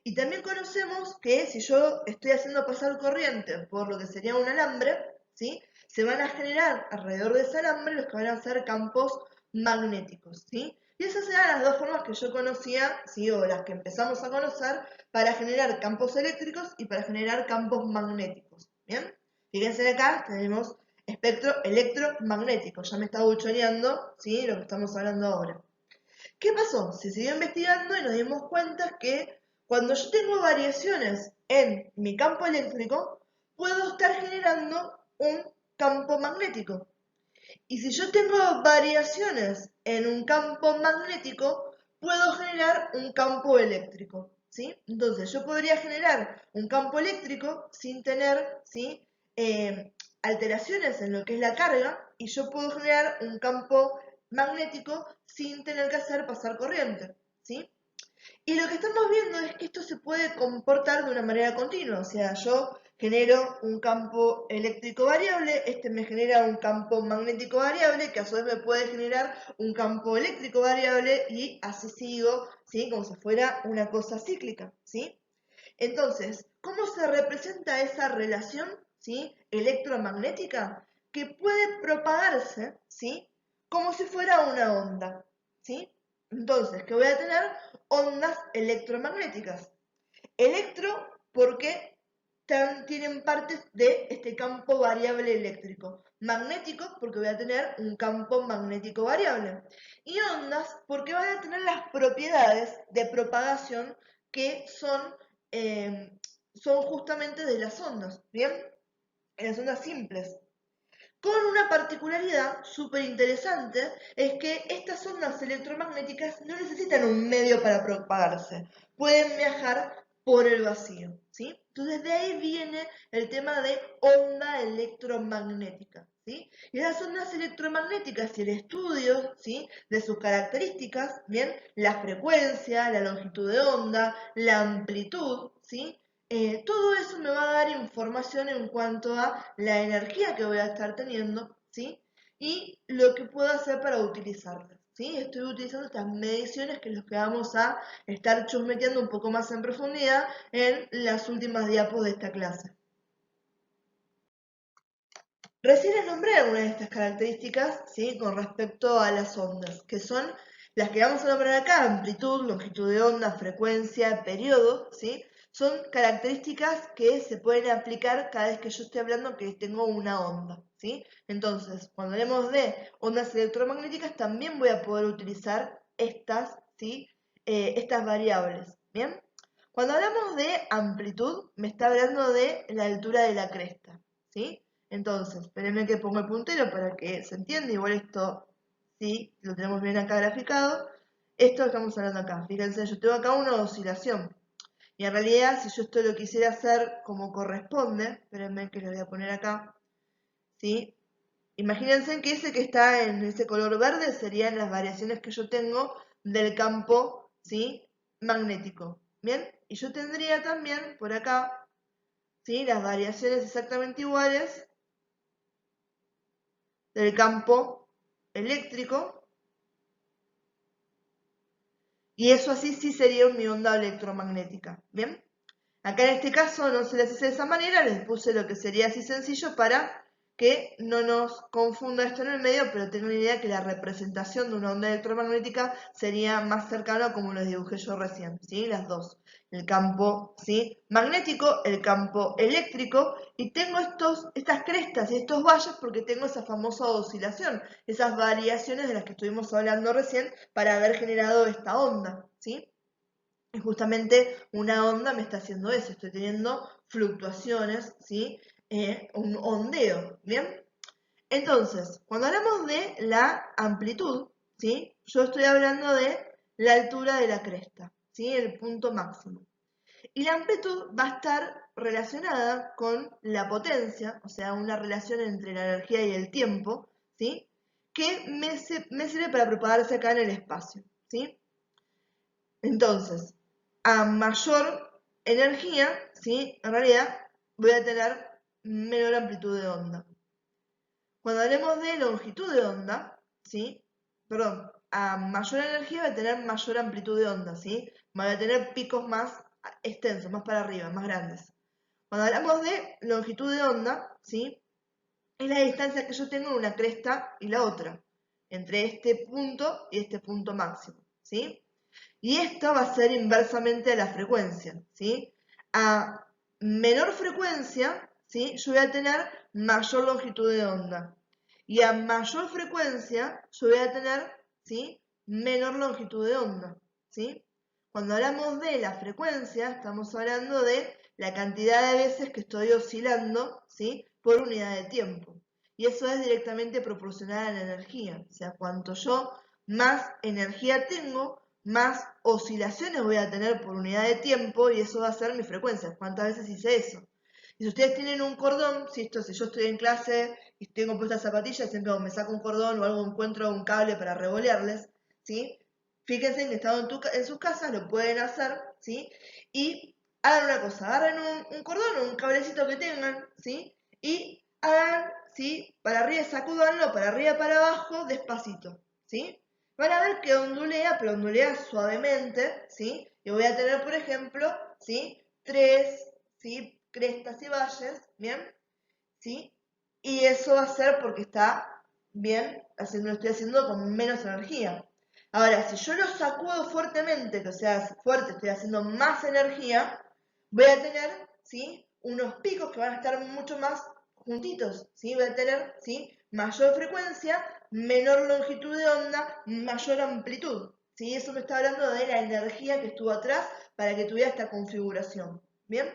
S1: Y también conocemos que si yo estoy haciendo pasar corriente por lo que sería un alambre, ¿sí? Se van a generar alrededor de ese alambre los que van a ser campos magnéticos, ¿sí? Y esas eran las dos formas que yo conocía, ¿sí? O las que empezamos a conocer para generar campos eléctricos y para generar campos magnéticos, ¿bien? Fíjense acá, tenemos espectro electromagnético, ya me estaba buchoneando, ¿sí? Lo que estamos hablando ahora. ¿Qué pasó? Se siguió investigando y nos dimos cuenta que cuando yo tengo variaciones en mi campo eléctrico, puedo estar generando un campo magnético. Y si yo tengo variaciones en un campo magnético, puedo generar un campo eléctrico, ¿sí? Entonces yo podría generar un campo eléctrico sin tener, ¿sí? Alteraciones en lo que es la carga, y yo puedo generar un campo magnético sin tener que hacer pasar corriente, ¿sí? Y lo que estamos viendo es que esto se puede comportar de una manera continua, o sea, yo genero un campo eléctrico variable, este me genera un campo magnético variable, que a su vez me puede generar un campo eléctrico variable, y así sigo, ¿sí? Como si fuera una cosa cíclica, ¿sí? Entonces, ¿cómo se representa esa relación, ¿sí? Electromagnética? Que puede propagarse, ¿sí? Como si fuera una onda, ¿sí? Entonces, que voy a tener ondas electromagnéticas. Electro porque tienen partes de este campo variable eléctrico. Magnético porque voy a tener un campo magnético variable. Y ondas porque van a tener las propiedades de propagación que son justamente de las ondas, ¿bien? En las ondas simples. Con una particularidad súper interesante es que estas ondas electromagnéticas no necesitan un medio para propagarse, pueden viajar por el vacío, ¿sí? Entonces de ahí viene el tema de onda electromagnética, ¿sí? Y las ondas electromagnéticas y el estudio, ¿sí?, de sus características, ¿bien? La frecuencia, la longitud de onda, la amplitud, ¿sí? Todo eso me va a dar información en cuanto a la energía que voy a estar teniendo, ¿sí? Y lo que puedo hacer para utilizarlas, ¿sí? Estoy utilizando estas mediciones que es lo que vamos a estar chusmeteando un poco más en profundidad en las últimas diapos de esta clase. Recién les nombré algunas de estas características, ¿sí?, con respecto a las ondas, que son las que vamos a nombrar acá: amplitud, longitud de onda, frecuencia, periodo, ¿sí? Son características que se pueden aplicar cada vez que yo esté hablando que tengo una onda, ¿sí? Entonces, cuando hablemos de ondas electromagnéticas, también voy a poder utilizar estas, ¿sí?, estas variables, ¿bien? Cuando hablamos de amplitud, me está hablando de la altura de la cresta, ¿sí? Entonces, espérenme que pongo el puntero para que se entienda. Igual esto, sí, lo tenemos bien acá graficado. Esto que estamos hablando acá. Fíjense, yo tengo acá una oscilación. Y en realidad, si yo esto lo quisiera hacer como corresponde, espérenme que lo voy a poner acá, ¿sí? Imagínense que ese que está en ese color verde serían las variaciones que yo tengo del campo, ¿sí?, magnético. ¿Bien? Y yo tendría también por acá, ¿sí?, las variaciones exactamente iguales del campo eléctrico, y eso así sí sería mi onda electromagnética, ¿bien? Acá en este caso no se les hace de esa manera, les puse lo que sería así sencillo para que no nos confunda esto en el medio, pero tengo una idea que la representación de una onda electromagnética sería más cercana a como lo dibujé yo recién, ¿sí? Las dos, el campo, ¿sí?, magnético, el campo eléctrico, y tengo estas crestas y estos valles porque tengo esa famosa oscilación, esas variaciones de las que estuvimos hablando recién para haber generado esta onda, ¿sí? Y justamente una onda me está haciendo eso, estoy teniendo fluctuaciones, ¿sí? Un ondeo, ¿bien? Entonces, cuando hablamos de la amplitud, ¿sí?, yo estoy hablando de la altura de la cresta, ¿sí?, el punto máximo. Y la amplitud va a estar relacionada con la potencia, o sea, una relación entre la energía y el tiempo, ¿sí?, que me sirve para propagarse acá en el espacio, ¿sí? Entonces, a mayor energía, ¿sí?, en realidad voy a tener menor amplitud de onda. Cuando hablemos de longitud de onda, ¿sí?, perdón, a mayor energía voy a tener mayor amplitud de onda, ¿sí? Voy a tener picos más extensos, más para arriba, más grandes. Cuando hablamos de longitud de onda, ¿sí?, es la distancia que yo tengo en una cresta y la otra, entre este punto y este punto máximo, ¿sí? Y esto va a ser inversamente a la frecuencia, ¿sí? A menor frecuencia, ¿sí?, yo voy a tener mayor longitud de onda. Y a mayor frecuencia, yo voy a tener, ¿sí?, menor longitud de onda, ¿sí? Cuando hablamos de la frecuencia, estamos hablando de la cantidad de veces que estoy oscilando, ¿sí?, por unidad de tiempo. Y eso es directamente proporcional a la energía. O sea, cuanto yo más energía tengo, más oscilaciones voy a tener por unidad de tiempo, y eso va a ser mi frecuencia. ¿Cuántas veces hice eso? Y si ustedes tienen un cordón, si yo estoy en clase y tengo puestas zapatillas, siempre me saco un cordón o algo, encuentro un cable para revolearles, ¿sí? Fíjense que estando en sus casas lo pueden hacer, ¿sí? Y hagan una cosa, agarren un cordón o un cablecito que tengan, ¿sí? Y hagan, ¿sí?, para arriba, sacúdanlo para arriba, para abajo, despacito, ¿sí? Van a ver que ondulea, pero ondulea suavemente, ¿sí? Y voy a tener, por ejemplo, ¿sí?, 3, ¿sí?, crestas y valles, ¿bien? ¿Sí? Y eso va a ser porque está bien, lo estoy haciendo con menos energía. Ahora, si yo lo sacudo fuertemente, que sea fuerte, estoy haciendo más energía, voy a tener, ¿sí?, unos picos que van a estar mucho más juntitos, ¿sí? Voy a tener, ¿sí?, mayor frecuencia, menor longitud de onda, mayor amplitud, ¿sí? Eso me está hablando de la energía que estuvo atrás para que tuviera esta configuración, ¿bien?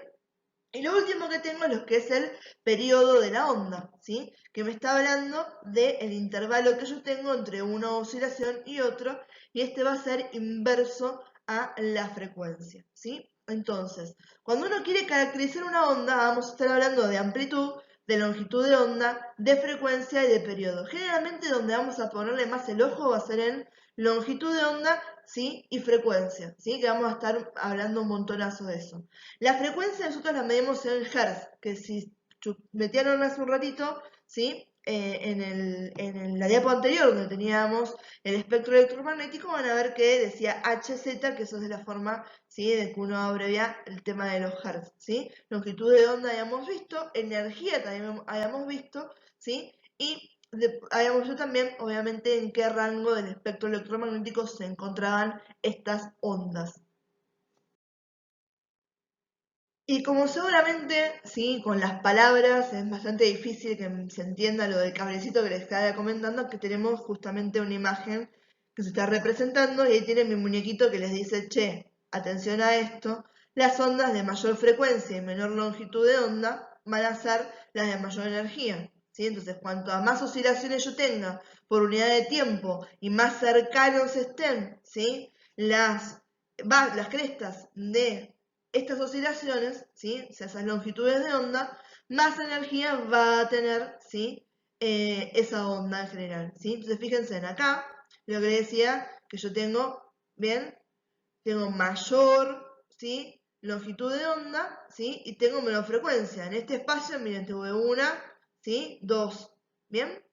S1: Y lo último que tengo es lo que es el periodo de la onda, ¿sí? Que me está hablando del intervalo que yo tengo entre una oscilación y otro, y este va a ser inverso a la frecuencia, ¿sí? Entonces, cuando uno quiere caracterizar una onda, vamos a estar hablando de amplitud, de longitud de onda, de frecuencia y de periodo. Generalmente donde vamos a ponerle más el ojo va a ser en longitud de onda, ¿sí?, y frecuencia, ¿sí? Que vamos a estar hablando un montonazo de eso. La frecuencia nosotros la medimos en Hertz, que si metieron hace un ratito, ¿sí?, en la diapo anterior, donde teníamos el espectro electromagnético, van a ver que decía Hz, que eso es de la forma, ¿sí?, de que uno abrevia el tema de los Hertz, ¿sí? Longitud de onda habíamos visto, energía también habíamos visto, ¿sí? Y habíamos visto también, obviamente, en qué rango del espectro electromagnético se encontraban estas ondas. Y como seguramente, sí, con las palabras es bastante difícil que se entienda lo del cablecito que les estaba comentando, que tenemos justamente una imagen que se está representando y ahí tiene mi muñequito que les dice, che, atención a esto, las ondas de mayor frecuencia y menor longitud de onda van a ser las de mayor energía, ¿sí? Entonces, cuanto a más oscilaciones yo tenga por unidad de tiempo y más cercanos estén, ¿sí?, las crestas de estas oscilaciones, ¿sí?, o sea, esas longitudes de onda, más energía va a tener, ¿sí?, esa onda en general, ¿sí? Entonces fíjense en acá, lo que decía, que yo tengo, ¿bien?, tengo mayor, ¿sí?, longitud de onda, ¿sí?, y tengo menor frecuencia. En este espacio, miren, tuve una, ¿sí?, dos, ¿bien?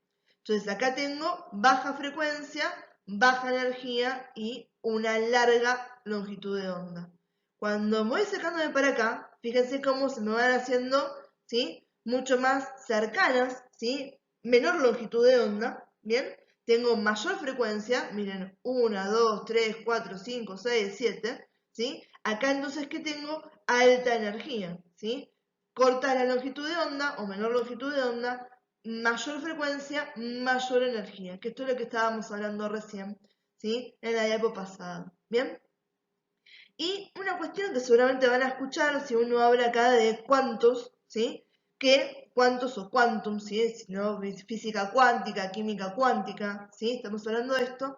S1: Entonces acá tengo baja frecuencia, baja energía y una larga longitud de onda. Cuando me voy sacándome para acá, fíjense cómo se me van haciendo, ¿sí?, mucho más cercanas, ¿sí?, menor longitud de onda, ¿bien? Tengo mayor frecuencia, miren, 1, 2, 3, 4, 5, 6, 7, ¿sí? Acá entonces, ¿qué tengo? Alta energía, ¿sí? Corta la longitud de onda o menor longitud de onda, mayor frecuencia, mayor energía, que esto es lo que estábamos hablando recién, ¿sí?, en la diapo pasada, ¿bien? Y una cuestión que seguramente van a escuchar si uno habla acá de cuántos, ¿sí?, que cuántos o quantum, ¿sí?, ¿no?, física cuántica, química cuántica, ¿sí?, estamos hablando de esto.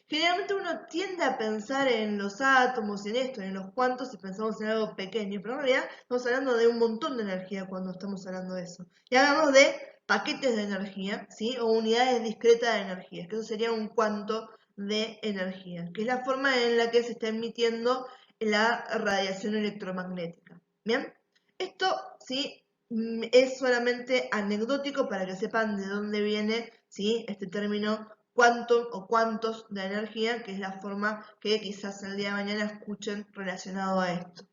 S1: Generalmente uno tiende a pensar en los átomos, en esto, en los cuantos, y pensamos en algo pequeño, pero en realidad estamos hablando de un montón de energía cuando estamos hablando de eso. Y hablamos de paquetes de energía, ¿sí?, o unidades discretas de energía, que eso sería un cuanto de energía, que es la forma en la que se está emitiendo la radiación electromagnética. ¿Bien? Esto, ¿sí?, es solamente anecdótico para que sepan de dónde viene, ¿sí?, este término quantum o cuantos de energía, que es la forma que quizás el día de mañana escuchen relacionado a esto.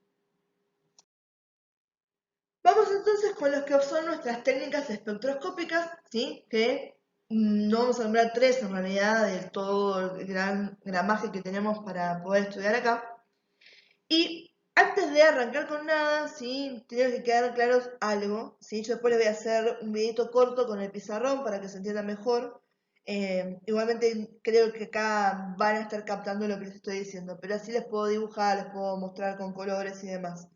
S1: Vamos entonces con lo que son nuestras técnicas espectroscópicas, ¿sí?, que no vamos a nombrar tres en realidad de todo el gran gramaje que tenemos para poder estudiar acá. Y antes de arrancar con nada, ¿sí?, tiene que quedar claros algo, ¿sí? Yo después les voy a hacer un videito corto con el pizarrón para que se entienda mejor. Igualmente creo que acá van a estar captando lo que les estoy diciendo, pero así les puedo dibujar, les puedo mostrar con colores y demás.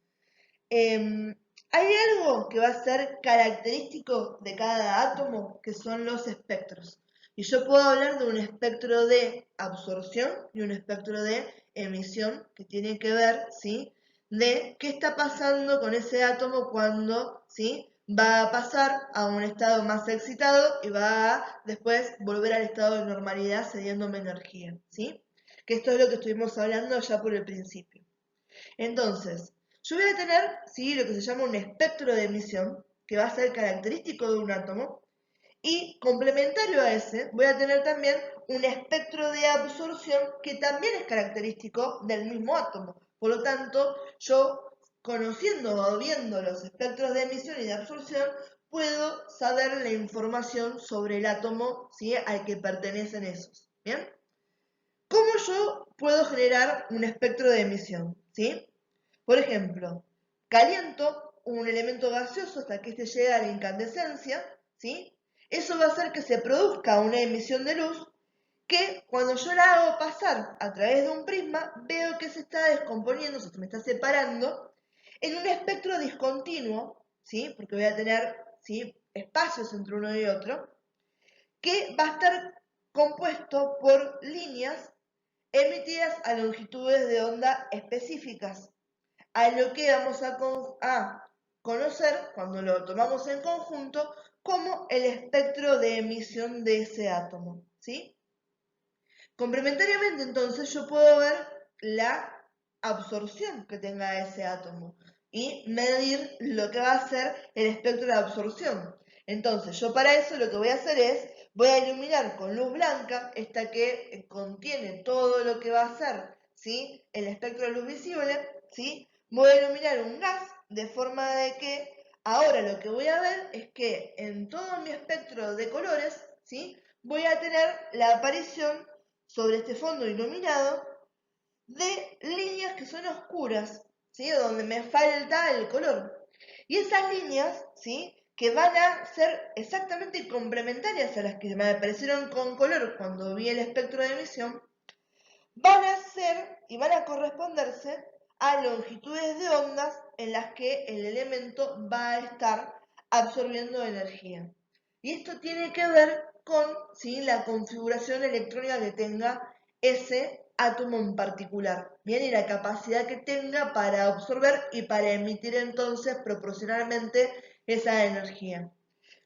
S1: Hay algo que va a ser característico de cada átomo, que son los espectros. Y yo puedo hablar de un espectro de absorción y un espectro de emisión, que tiene que ver, ¿sí?, de qué está pasando con ese átomo cuando, ¿sí?, va a pasar a un estado más excitado y va a después volver al estado de normalidad cediéndome energía, ¿sí? Que esto es lo que estuvimos hablando ya por el principio. Entonces, yo voy a tener, ¿sí?, lo que se llama un espectro de emisión, que va a ser característico de un átomo, y complementario a ese, voy a tener también un espectro de absorción que también es característico del mismo átomo. Por lo tanto, yo, conociendo o viendo los espectros de emisión y de absorción, puedo saber la información sobre el átomo, ¿sí?, al que pertenecen esos. ¿Bien? ¿Cómo yo puedo generar un espectro de emisión? ¿Sí? Por ejemplo, caliento un elemento gaseoso hasta que éste llegue a la incandescencia, ¿sí? Eso va a hacer que se produzca una emisión de luz que cuando yo la hago pasar a través de un prisma, veo que se está descomponiendo, se me está separando en un espectro discontinuo, ¿sí? Porque voy a tener, ¿sí?, espacios entre uno y otro, que va a estar compuesto por líneas emitidas a longitudes de onda específicas, a lo que vamos a conocer cuando lo tomamos en conjunto como el espectro de emisión de ese átomo, ¿sí? Complementariamente, entonces, yo puedo ver la absorción que tenga ese átomo y medir lo que va a ser el espectro de absorción. Entonces, yo para eso lo que voy a hacer es, voy a iluminar con luz blanca, esta que contiene todo lo que va a ser, ¿sí?, el espectro de luz visible, ¿sí? Voy a iluminar un gas de forma de que ahora lo que voy a ver es que en todo mi espectro de colores, ¿sí?, voy a tener la aparición sobre este fondo iluminado de líneas que son oscuras, ¿sí?, donde me falta el color. Y esas líneas, ¿sí?, que van a ser exactamente complementarias a las que me aparecieron con color cuando vi el espectro de emisión, van a ser y van a corresponderse a longitudes de ondas en las que el elemento va a estar absorbiendo energía. Y esto tiene que ver con, ¿sí?, la configuración electrónica que tenga ese átomo en particular, ¿bien?, y la capacidad que tenga para absorber y para emitir entonces proporcionalmente esa energía.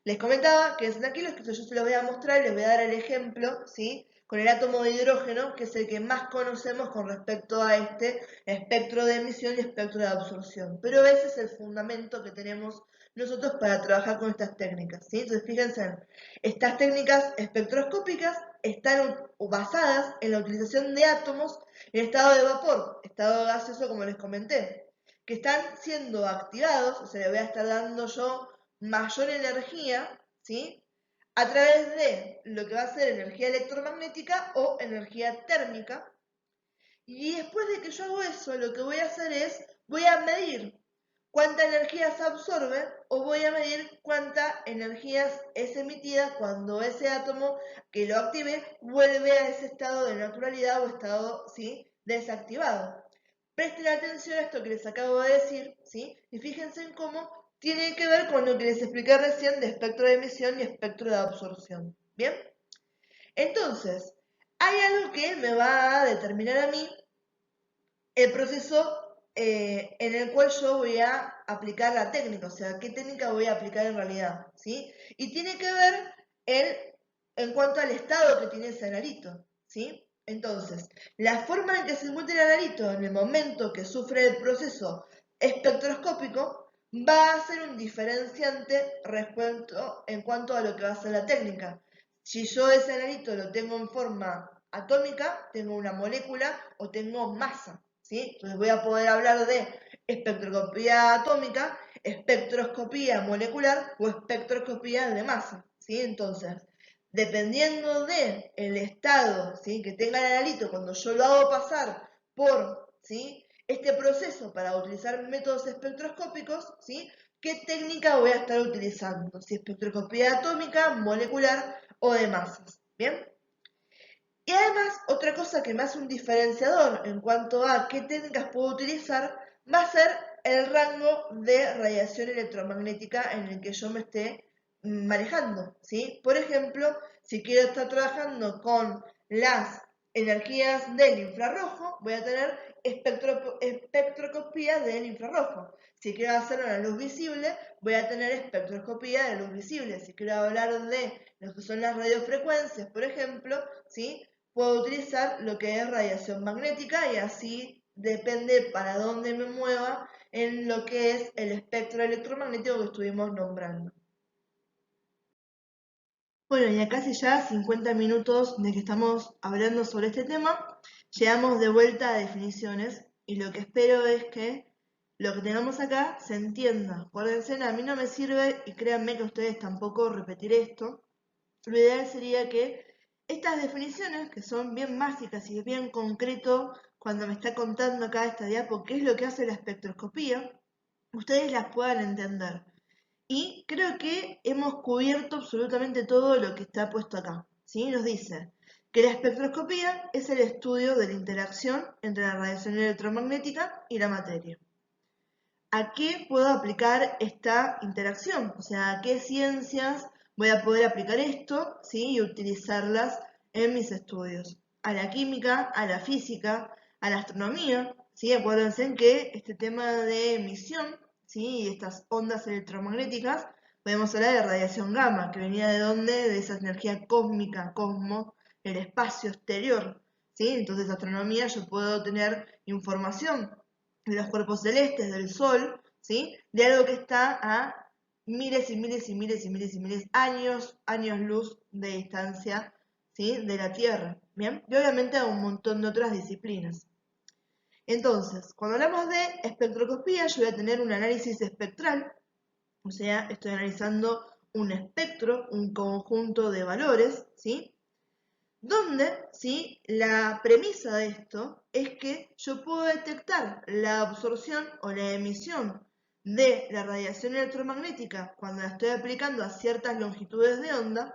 S1: Les comentaba que aquí los que yo se los voy a mostrar, les voy a dar el ejemplo, ¿sí?, con el átomo de hidrógeno, que es el que más conocemos con respecto a este espectro de emisión y espectro de absorción. Pero ese es el fundamento que tenemos nosotros para trabajar con estas técnicas, ¿sí? Entonces, fíjense, estas técnicas espectroscópicas están basadas en la utilización de átomos en estado de vapor, estado gaseoso, como les comenté, que están siendo activados, o sea, le voy a estar dando yo mayor energía, ¿sí?, a través de lo que va a ser energía electromagnética o energía térmica. Y después de que yo hago eso, lo que voy a hacer es, voy a medir cuánta energía se absorbe o voy a medir cuánta energía es emitida cuando ese átomo que lo active vuelve a ese estado de naturalidad o estado, ¿sí?, desactivado. Presten atención a esto que les acabo de decir, ¿sí?, y fíjense en cómo tiene que ver con lo que les expliqué recién de espectro de emisión y espectro de absorción. ¿Bien? Entonces, hay algo que me va a determinar a mí el proceso en el cual yo voy a aplicar la técnica, o sea, qué técnica voy a aplicar en realidad, ¿sí? Y tiene que ver en cuanto al estado que tiene ese analito, ¿sí? Entonces, la forma en que se encuentra el analito en el momento que sufre el proceso espectroscópico va a ser un diferenciante respecto en cuanto a lo que va a ser la técnica. Si yo ese analito lo tengo en forma atómica, tengo una molécula o tengo masa, ¿sí? Entonces voy a poder hablar de espectroscopía atómica, espectroscopía molecular o espectroscopía de masa, ¿sí? Entonces, dependiendo del estado, ¿sí?, que tenga el analito cuando yo lo hago pasar por, ¿sí?, este proceso para utilizar métodos espectroscópicos, ¿sí?, qué técnica voy a estar utilizando, si espectroscopía atómica, molecular o de masas, ¿bien? Y además, otra cosa que me hace un diferenciador en cuanto a qué técnicas puedo utilizar va a ser el rango de radiación electromagnética en el que yo me esté manejando, ¿sí? Por ejemplo, si quiero estar trabajando con las energías del infrarrojo, voy a tener espectroscopía del infrarrojo. Si quiero hacer una luz visible, voy a tener espectroscopía de luz visible. Si quiero hablar de lo que son las radiofrecuencias, por ejemplo, ¿sí?, puedo utilizar lo que es radiación magnética y así depende para dónde me mueva en lo que es el espectro electromagnético que estuvimos nombrando. Bueno, y acá casi ya 50 minutos de que estamos hablando sobre este tema, llegamos de vuelta a definiciones y lo que espero es que lo que tengamos acá se entienda. Acuérdense, a mí no me sirve, y créanme que a ustedes tampoco, repetir esto. Lo ideal sería que estas definiciones, que son bien básicas y bien concreto, cuando me está contando acá esta diapo qué es lo que hace la espectroscopía, ustedes las puedan entender. Y creo que hemos cubierto absolutamente todo lo que está puesto acá. ¿Sí? Nos dice que la espectroscopía es el estudio de la interacción entre la radiación electromagnética y la materia. ¿A qué puedo aplicar esta interacción? O sea, ¿a qué ciencias voy a poder aplicar esto, ¿sí? Y utilizarlas en mis estudios? A la química, a la física, a la astronomía, ¿sí? Acuérdense que este tema de emisión, ¿sí? Y estas ondas electromagnéticas, podemos hablar de radiación gamma, que venía de dónde? De esa energía cósmica, cosmos, el espacio exterior, ¿sí? Entonces, astronomía, yo puedo tener información de los cuerpos celestes, del Sol, ¿sí? De algo que está a miles y miles y miles y miles y miles años luz de distancia, ¿sí? De la Tierra, ¿bien? Y obviamente a un montón de otras disciplinas. Entonces, cuando hablamos de espectroscopía, yo voy a tener un análisis espectral, o sea, estoy analizando un espectro, un conjunto de valores, ¿sí? Donde, ¿sí? La premisa de esto es que yo puedo detectar la absorción o la emisión de la radiación electromagnética cuando la estoy aplicando a ciertas longitudes de onda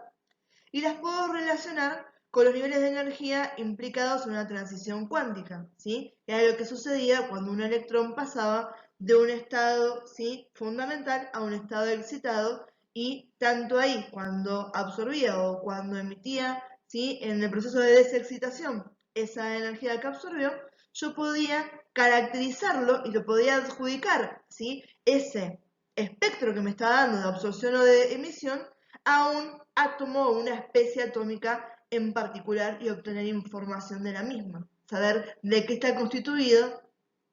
S1: y las puedo relacionar con los niveles de energía implicados en una transición cuántica, ¿sí? Que era lo que sucedía cuando un electrón pasaba de un estado, ¿sí? Fundamental a un estado excitado y tanto ahí cuando absorbía o cuando emitía, ¿sí? En el proceso de desexcitación esa energía que absorbió, yo podía caracterizarlo y lo podía adjudicar, ¿sí? Ese espectro que me está dando de absorción o de emisión a un átomo o una especie atómica en particular y obtener información de la misma. Saber de qué está constituido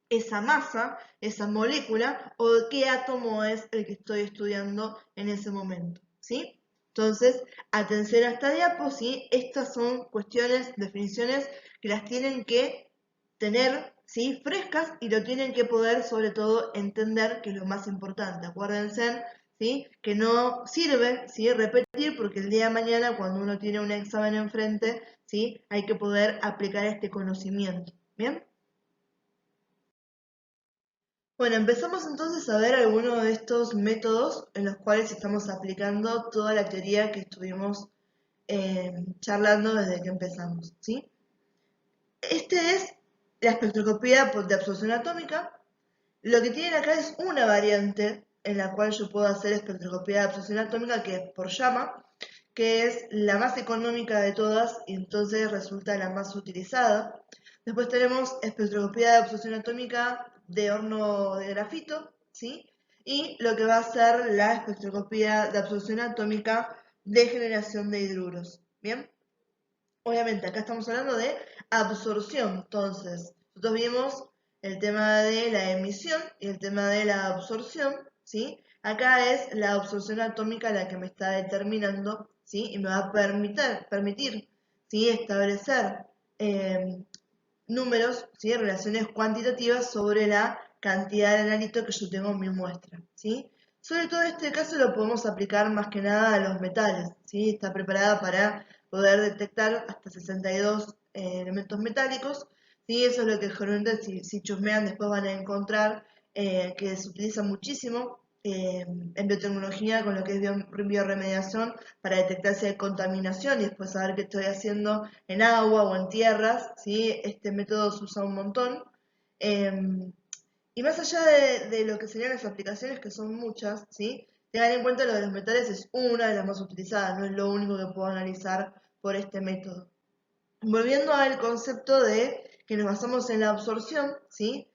S1: esa masa, esa molécula o de qué átomo es el que estoy estudiando en ese momento. ¿Sí? Entonces, atención a esta diapo, ¿sí? Estas son cuestiones, definiciones que las tienen que tener, ¿sí? Frescas y lo tienen que poder sobre todo entender, que es lo más importante. Acuérdense, ¿sí? Que no sirve, ¿sí? Repetir, porque el día de mañana cuando uno tiene un examen enfrente, ¿sí? Hay que poder aplicar este conocimiento. ¿Bien? Bueno, empezamos entonces a ver algunos de estos métodos en los cuales estamos aplicando toda la teoría que estuvimos charlando desde que empezamos, ¿sí? Este es la espectroscopía de absorción atómica. Lo que tienen acá es una variante en la cual yo puedo hacer espectroscopía de absorción atómica, que es por llama, que es la más económica de todas y entonces resulta la más utilizada. Después tenemos espectroscopía de absorción atómica de horno de grafito, ¿sí? Y lo que va a ser la espectroscopía de absorción atómica de generación de hidruros, ¿bien? Obviamente, acá estamos hablando de absorción, entonces, nosotros vimos el tema de la emisión y el tema de la absorción, ¿sí? Acá es la absorción atómica la que me está determinando, ¿sí? Y me va a permitir, ¿sí? Establecer números, ¿sí? Relaciones cuantitativas sobre la cantidad de analito que yo tengo en mi muestra, ¿sí? Sobre todo este caso lo podemos aplicar más que nada a los metales, ¿sí? Está preparada para poder detectar hasta 62 elementos metálicos, ¿sí? Eso es lo que generalmente si chusmean después van a encontrar que se utiliza muchísimo en biotecnología con lo que es bioremediación para detectar si hay contaminación y después saber qué estoy haciendo en agua o en tierras, ¿sí? Este método se usa un montón. Y más allá de lo que serían las aplicaciones, que son muchas, ¿sí? Tengan en cuenta lo de los metales es una de las más utilizadas, no es lo único que puedo analizar por este método. Volviendo al concepto de que nos basamos en la absorción, ¿sí?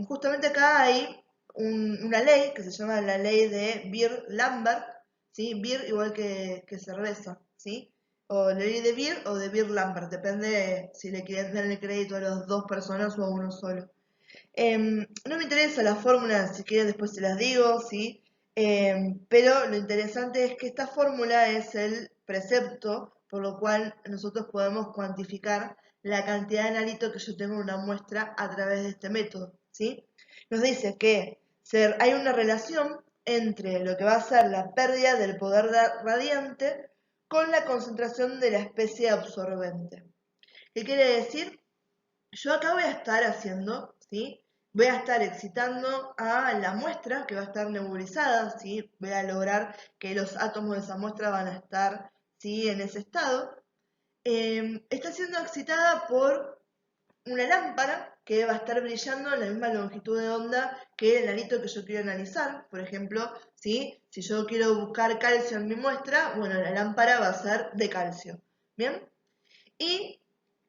S1: Justamente acá hay una ley que se llama la ley de Beer-Lambert, ¿sí? Beer igual que cerveza, ¿sí? O la ley de Beer o de Beer-Lambert, depende si le quieren dar el crédito a las dos personas o a uno solo. No me interesa la fórmula, si quieren después se las digo, ¿sí? Pero lo interesante es que esta fórmula es el precepto por lo cual nosotros podemos cuantificar la cantidad de analito que yo tengo en una muestra a través de este método, ¿sí? Nos dice que hay una relación entre lo que va a ser la pérdida del poder radiante con la concentración de la especie absorbente. ¿Qué quiere decir? Yo acá voy a estar haciendo, ¿sí? voy a estar excitando a la muestra que va a estar nebulizada, ¿sí? Voy a lograr que los átomos de esa muestra van a estar, ¿sí?, en ese estado. Está siendo excitada por una lámpara que va a estar brillando en la misma longitud de onda que el anito que yo quiero analizar. Por ejemplo, ¿sí?, si yo quiero buscar calcio en mi muestra, bueno, la lámpara va a ser de calcio. ¿Bien? ¿Y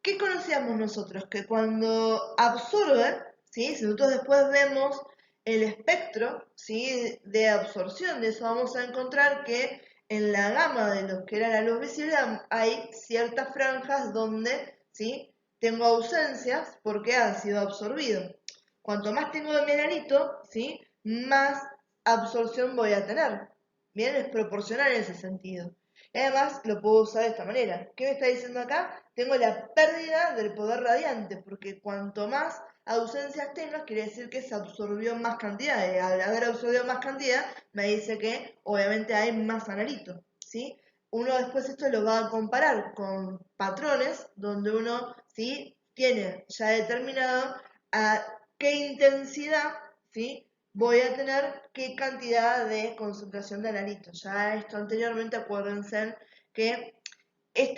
S1: qué conocíamos nosotros? Que cuando absorbe, ¿sí?, si nosotros después vemos el espectro, ¿sí?, de absorción de eso, vamos a encontrar que en la gama de lo que era la luz visible hay ciertas franjas donde, ¿sí?, tengo ausencias porque ha sido absorbido. Cuanto más tengo de mi analito, ¿sí?, más absorción voy a tener. Bien, es proporcional en ese sentido. Y además lo puedo usar de esta manera. ¿Qué me está diciendo acá? Tengo la pérdida del poder radiante, porque cuanto más ausencias tengas, quiere decir que se absorbió más cantidad. Y al haber absorbido más cantidad, me dice que obviamente hay más analito, ¿sí? Uno después esto lo va a comparar con patrones donde uno, ¿sí?, tiene ya determinado a qué intensidad, ¿sí?, voy a tener qué cantidad de concentración de analitos. Ya esto anteriormente, acuérdense que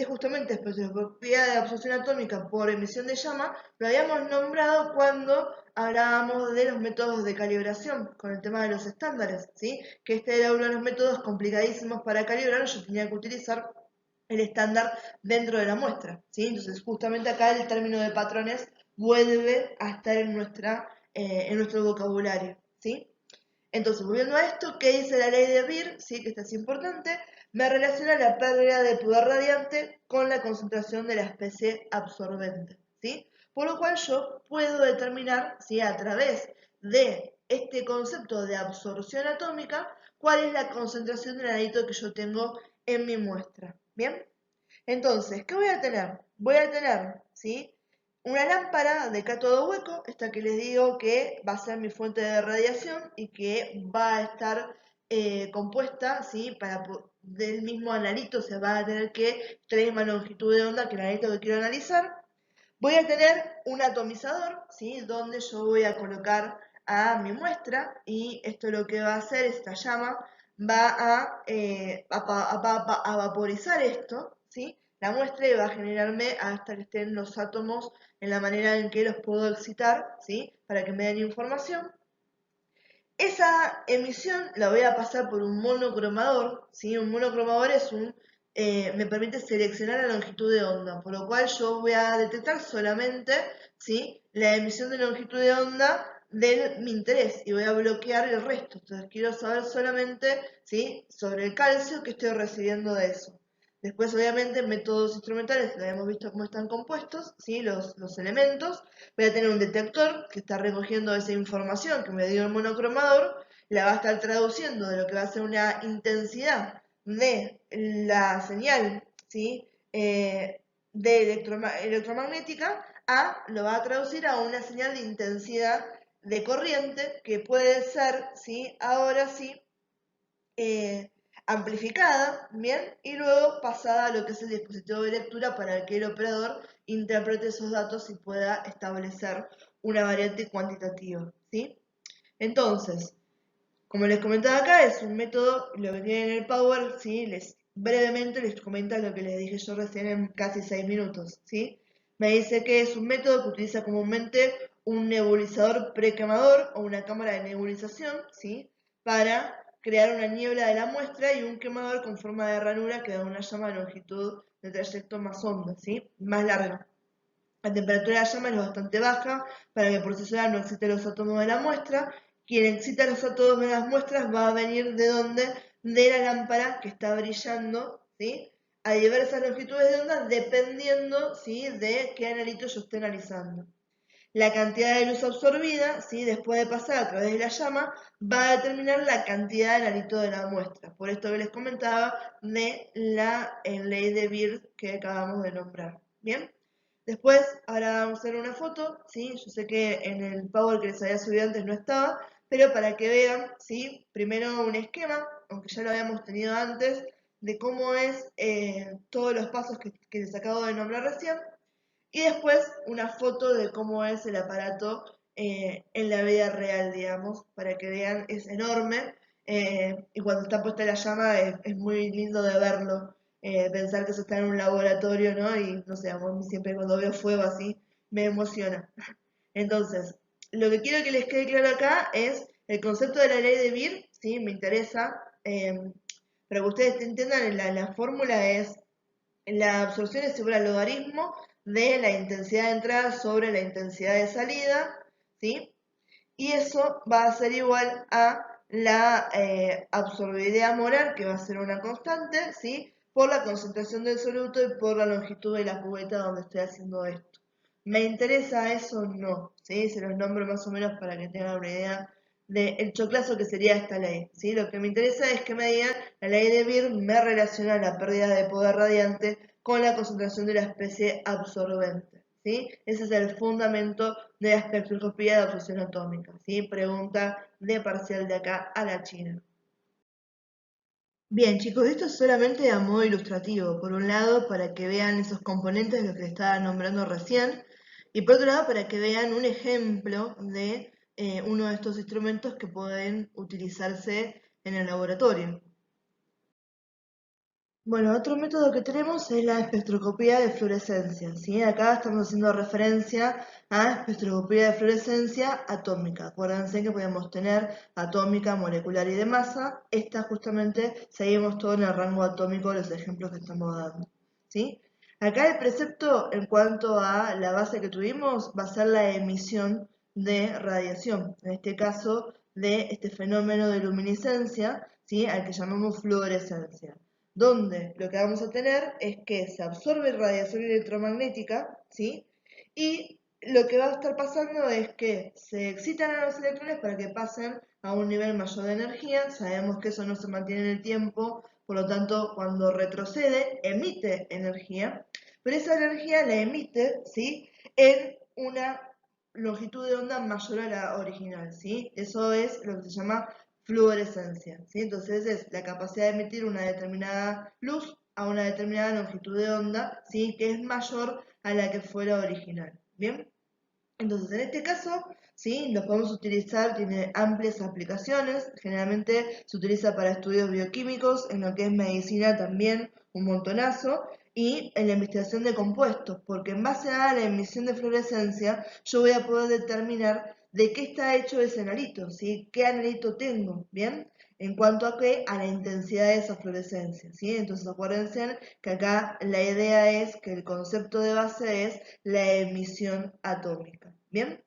S1: justamente espectroscopía de absorción atómica por emisión de llama, lo habíamos nombrado cuando hablábamos de los métodos de calibración, con el tema de los estándares, ¿sí? Que este era uno de los métodos complicadísimos para calibrar, yo tenía que utilizar el estándar dentro de la muestra, ¿sí? Entonces justamente acá el término de patrones vuelve a estar en nuestro vocabulario, ¿sí? Entonces, volviendo a esto, ¿qué dice la ley de Beer? Sí, que esta es importante. Me relaciona la pérdida de poder radiante con la concentración de la especie absorbente, ¿sí? Por lo cual yo puedo determinar, ¿sí?, a través de este concepto de absorción atómica, cuál es la concentración del anito que yo tengo en mi muestra, ¿bien? Entonces, ¿qué voy a tener? Voy a tener, ¿sí?, una lámpara de cátodo hueco, esta que les digo que va a ser mi fuente de radiación y que va a estar compuesta, ¿sí?, del mismo analito, se va a tener que tener la misma longitud de onda que el analito que quiero analizar. Voy a tener un atomizador, ¿sí?, donde yo voy a colocar a mi muestra y esto lo que va a hacer, esta llama, va a vaporizar esto, ¿sí?, la muestra, y va a generarme hasta que estén los átomos en la manera en que los puedo excitar, ¿sí?, para que me den información. Esa emisión la voy a pasar por un monocromador, ¿sí? Un monocromador me permite seleccionar la longitud de onda, por lo cual yo voy a detectar solamente, ¿sí?, la emisión de longitud de onda de mi interés y voy a bloquear el resto. Entonces quiero saber solamente, ¿sí?, sobre el calcio que estoy recibiendo de eso. Después, obviamente, métodos instrumentales, ya hemos visto cómo están compuestos, ¿sí?, los elementos. Voy a tener un detector que está recogiendo esa información que me dio el monocromador, la va a estar traduciendo de lo que va a ser una intensidad de la señal, ¿sí?, electromagnética, lo va a traducir a una señal de intensidad de corriente que puede ser, ¿sí?, ahora sí, amplificada, ¿bien? Y luego pasada a lo que es el dispositivo de lectura para que el operador interprete esos datos y pueda establecer una variante cuantitativa, ¿sí? Entonces, como les comentaba acá, es un método, lo que tiene en el Power, ¿sí? Brevemente les comenta lo que les dije yo recién en casi 6 minutos, ¿sí? Me dice que es un método que utiliza comúnmente un nebulizador prequemador o una cámara de nebulización, ¿sí?, para crear una niebla de la muestra y un quemador con forma de ranura que da una llama de longitud de trayecto más honda, ¿sí?, más larga. La temperatura de la llama es bastante baja para que el procesador no excite los átomos de la muestra. Quien excita los átomos de las muestras va a venir de donde, de la lámpara que está brillando, ¿sí?, a diversas longitudes de onda dependiendo, ¿sí?, de qué analito yo esté analizando. La cantidad de luz absorbida, ¿sí?, después de pasar a través de la llama, va a determinar la cantidad de analito de la muestra. Por esto que les comentaba de la ley de Beer que acabamos de nombrar. ¿Bien? Después, ahora vamos a hacer una foto, ¿sí? Yo sé que en el Power que les había subido antes no estaba, pero para que vean, ¿sí?, primero un esquema, aunque ya lo habíamos tenido antes, de cómo es todos los pasos que les acabo de nombrar recién. Y después una foto de cómo es el aparato en la vida real, digamos, para que vean, es enorme. Y cuando está puesta la llama es muy lindo de verlo, pensar que eso está en un laboratorio, ¿no? Y no sé, a mí siempre cuando veo fuego así me emociona. Entonces, lo que quiero que les quede claro acá es el concepto de la ley de Beer, ¿sí? Me interesa, para que ustedes entiendan, la fórmula es la absorción es igual al logaritmo de la intensidad de entrada sobre la intensidad de salida, ¿sí? Y eso va a ser igual a la absorbibilidad molar, que va a ser una constante, ¿sí? Por la concentración del soluto y por la longitud de la cubeta donde estoy haciendo esto. ¿Me interesa eso? No, ¿sí? Se los nombro más o menos para que tengan una idea del choclazo que sería esta ley, ¿sí? Lo que me interesa es que me digan, la ley de Beer me relaciona la pérdida de poder radiante con la concentración de la especie absorbente, ¿sí? Ese es el fundamento de la espectroscopía de absorción atómica, ¿sí? Pregunta de parcial de acá a la China. Bien, chicos, esto es solamente a modo ilustrativo. Por un lado, para que vean esos componentes de los que les estaba nombrando recién, y por otro lado, para que vean un ejemplo de uno de estos instrumentos que pueden utilizarse en el laboratorio. Bueno, otro método que tenemos es la espectroscopía de fluorescencia, ¿sí? Acá estamos haciendo referencia a espectroscopía de fluorescencia atómica. Acuérdense que podemos tener atómica, molecular y de masa. Esta justamente seguimos todo en el rango atómico de los ejemplos que estamos dando, ¿sí? Acá el precepto en cuanto a la base que tuvimos va a ser la emisión de radiación, en este caso de este fenómeno de luminiscencia, ¿sí? Al que llamamos fluorescencia, donde lo que vamos a tener es que se absorbe radiación electromagnética, ¿sí? Y lo que va a estar pasando es que se excitan a los electrones para que pasen a un nivel mayor de energía. Sabemos que eso no se mantiene en el tiempo, por lo tanto, cuando retrocede, emite energía, pero esa energía la emite, ¿sí? En una longitud de onda mayor a la original, ¿sí? Eso es lo que se llama fluorescencia, ¿sí? Entonces es la capacidad de emitir una determinada luz a una determinada longitud de onda, ¿sí? Que es mayor a la que fuera original, ¿bien? Entonces, en este caso, ¿sí? Lo podemos utilizar, tiene amplias aplicaciones, generalmente se utiliza para estudios bioquímicos, en lo que es medicina también un montonazo, y en la investigación de compuestos, porque en base a la emisión de fluorescencia, yo voy a poder determinar de qué está hecho ese analito, ¿sí? ¿Qué analito tengo? ¿Bien? En cuanto a qué, a la intensidad de esa fluorescencia, ¿sí? Entonces acuérdense que acá la idea es que el concepto de base es la emisión atómica, ¿bien?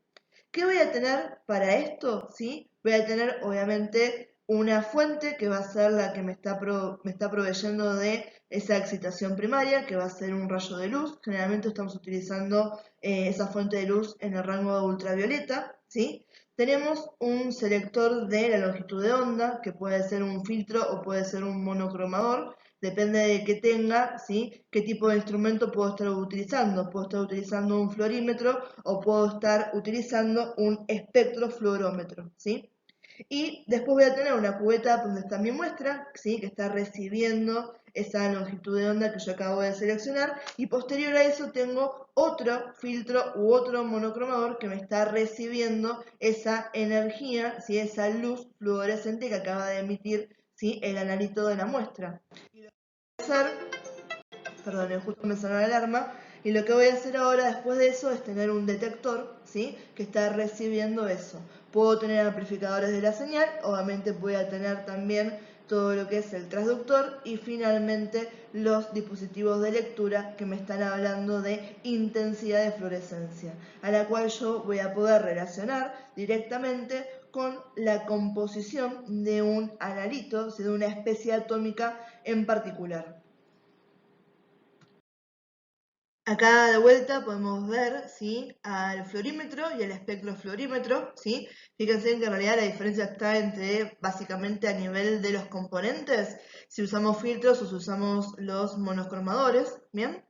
S1: ¿Qué voy a tener para esto? ¿Sí? Voy a tener obviamente una fuente que va a ser la que me está proveyendo de esa excitación primaria, que va a ser un rayo de luz. Generalmente estamos utilizando esa fuente de luz en el rango de ultravioleta, ¿sí? Tenemos un selector de la longitud de onda, que puede ser un filtro o puede ser un monocromador, depende de qué tenga, ¿sí? Qué tipo de instrumento puedo estar utilizando. Puedo estar utilizando un fluorímetro o puedo estar utilizando un espectrofluorómetro, ¿sí? Y después voy a tener una cubeta donde está mi muestra, ¿sí? Que está recibiendo esa longitud de onda que yo acabo de seleccionar, y posterior a eso tengo otro filtro u otro monocromador que me está recibiendo esa energía, ¿sí? Esa luz fluorescente que acaba de emitir, ¿sí? El analito de la muestra. Y lo que voy a hacer, perdón, justo me sonó la alarma, y lo que voy a hacer ahora después de eso es tener un detector, ¿sí? Que está recibiendo eso. Puedo tener amplificadores de la señal, obviamente voy a tener también todo lo que es el transductor y finalmente los dispositivos de lectura que me están hablando de intensidad de fluorescencia, a la cual yo voy a poder relacionar directamente con la composición de un analito, o sea, de una especie atómica en particular. Acá de vuelta podemos ver, ¿sí? Al fluorímetro y al espectrofluorímetro, ¿sí? Fíjense que en realidad la diferencia está entre básicamente a nivel de los componentes, si usamos filtros o si usamos los monocromadores, ¿bien?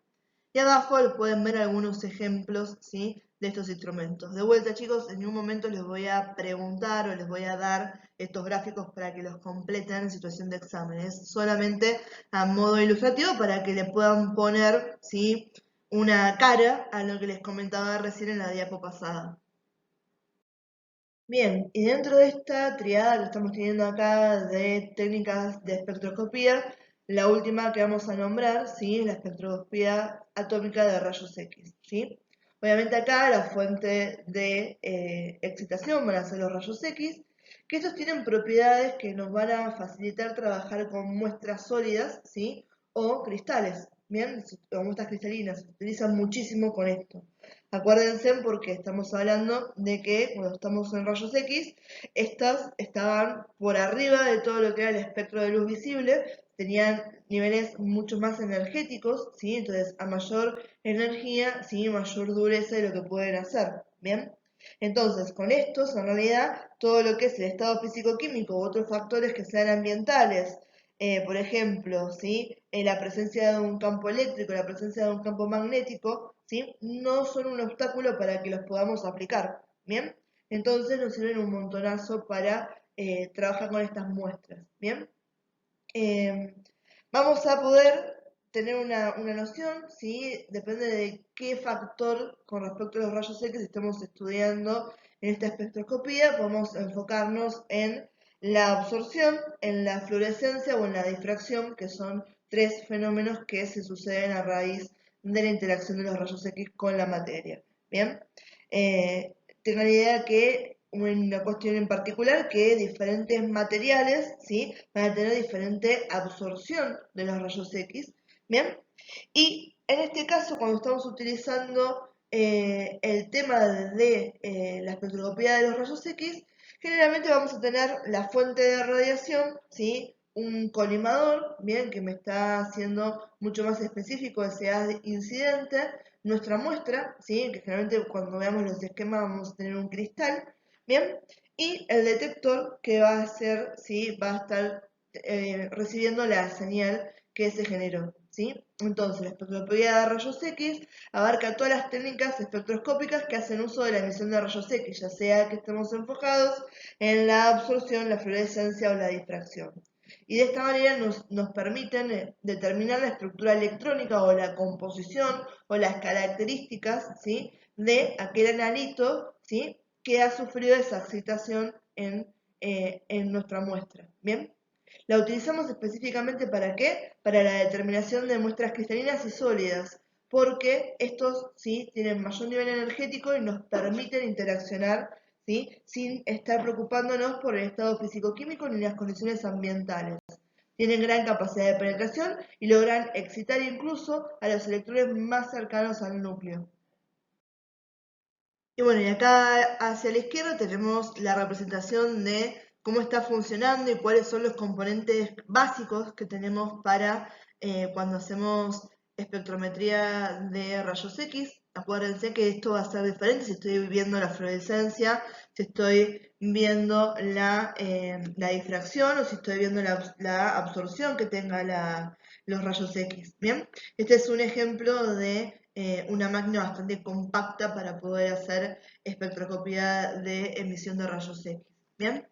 S1: Y abajo pueden ver algunos ejemplos, ¿sí? De estos instrumentos. De vuelta, chicos, en un momento les voy a preguntar o les voy a dar estos gráficos para que los completen en situación de examen. Es solamente a modo ilustrativo para que le puedan poner, ¿sí? Una cara a lo que les comentaba recién en la diapo pasada. Bien, y dentro de esta triada que estamos teniendo acá de técnicas de espectroscopía, la última que vamos a nombrar, ¿sí? Es la espectroscopía atómica de rayos X, ¿sí? Obviamente acá la fuente de excitación van a ser los rayos X, que estos tienen propiedades que nos van a facilitar trabajar con muestras sólidas, ¿sí? O cristales, ¿bien? O muestras cristalinas, se utilizan muchísimo con esto. Acuérdense porque estamos hablando de que cuando estamos en rayos X, estas estaban por arriba de todo lo que era el espectro de luz visible, tenían niveles mucho más energéticos, ¿sí? Entonces, a mayor energía, ¿sí? Mayor dureza de lo que pueden hacer, ¿bien? Entonces, con estos, en realidad, todo lo que es el estado físico-químico u otros factores que sean ambientales, por ejemplo, ¿sí? La presencia de un campo eléctrico, la presencia de un campo magnético, ¿sí? No son un obstáculo para que los podamos aplicar, ¿bien? Entonces nos sirven un montonazo para trabajar con estas muestras, ¿bien? Eh, Vamos a poder tener una noción, ¿sí? Depende de qué factor con respecto a los rayos X estemos estudiando en esta espectroscopía, podemos enfocarnos en la absorción, en la fluorescencia o en la difracción, que son tres fenómenos que se suceden a raíz de la interacción de los rayos X con la materia. Bien, tengan idea que una cuestión en particular que diferentes materiales, ¿sí? Van a tener diferente absorción de los rayos X, ¿bien? Y en este caso, cuando estamos utilizando el tema de la espectroscopía de los rayos X, generalmente vamos a tener la fuente de radiación, ¿sí? Un colimador, bien, que me está haciendo mucho más específico ese haz incidente, nuestra muestra, ¿sí? Que generalmente cuando veamos los esquemas vamos a tener un cristal, bien, y el detector que va a ser, ¿sí? Va a estar recibiendo la señal que se generó, ¿sí? Entonces, la espectroscopía de rayos X abarca todas las técnicas espectroscópicas que hacen uso de la emisión de rayos X, ya sea que estemos enfocados en la absorción, la fluorescencia o la difracción. Y de esta manera nos permiten determinar la estructura electrónica o la composición o las características, ¿sí? De aquel analito, ¿sí? Que ha sufrido esa excitación en nuestra muestra. ¿Bien? La utilizamos específicamente ¿para qué? Para la determinación de muestras cristalinas y sólidas, porque estos sí tienen mayor nivel energético y nos permiten interaccionar, ¿sí? Sin estar preocupándonos por el estado físico-químico ni las condiciones ambientales. Tienen gran capacidad de penetración y logran excitar incluso a los electrones más cercanos al núcleo. Y bueno, y acá hacia la izquierda tenemos la representación de cómo está funcionando y cuáles son los componentes básicos que tenemos para cuando hacemos espectrometría de rayos X. Acuérdense que esto va a ser diferente si estoy viendo la fluorescencia, si estoy viendo la difracción o si estoy viendo la absorción que tenga los rayos X. Bien, este es un ejemplo de una máquina bastante compacta para poder hacer espectroscopía de emisión de rayos X. Bien,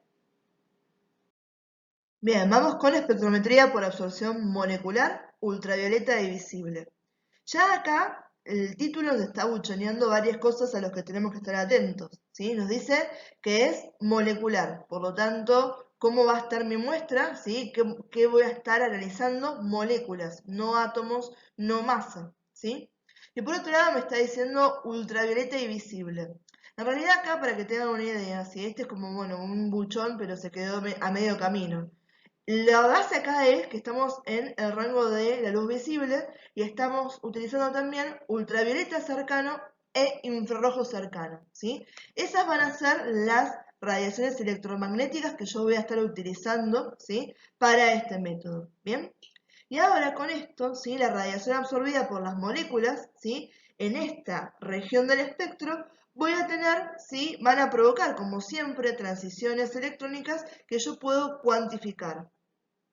S1: bien, vamos con espectrometría por absorción molecular, ultravioleta y visible. Ya acá el título nos está buchoneando varias cosas a las que tenemos que estar atentos, ¿sí? Nos dice que es molecular, por lo tanto, ¿cómo va a estar mi muestra? ¿Sí? ¿Qué voy a estar analizando? Moléculas, no átomos, no masa, ¿sí? Y por otro lado me está diciendo ultravioleta y visible. En realidad acá, para que tengan una idea, ¿sí? Este es como, bueno, un buchón, pero se quedó a medio camino. La base acá es que estamos en el rango de la luz visible y estamos utilizando también ultravioleta cercano e infrarrojo cercano, ¿sí? Esas van a ser las radiaciones electromagnéticas que yo voy a estar utilizando, ¿sí? Para este método, ¿bien? Y ahora con esto, ¿sí? La radiación absorbida por las moléculas, ¿sí? En esta región del espectro voy a tener, ¿sí? Van a provocar, como siempre, transiciones electrónicas que yo puedo cuantificar.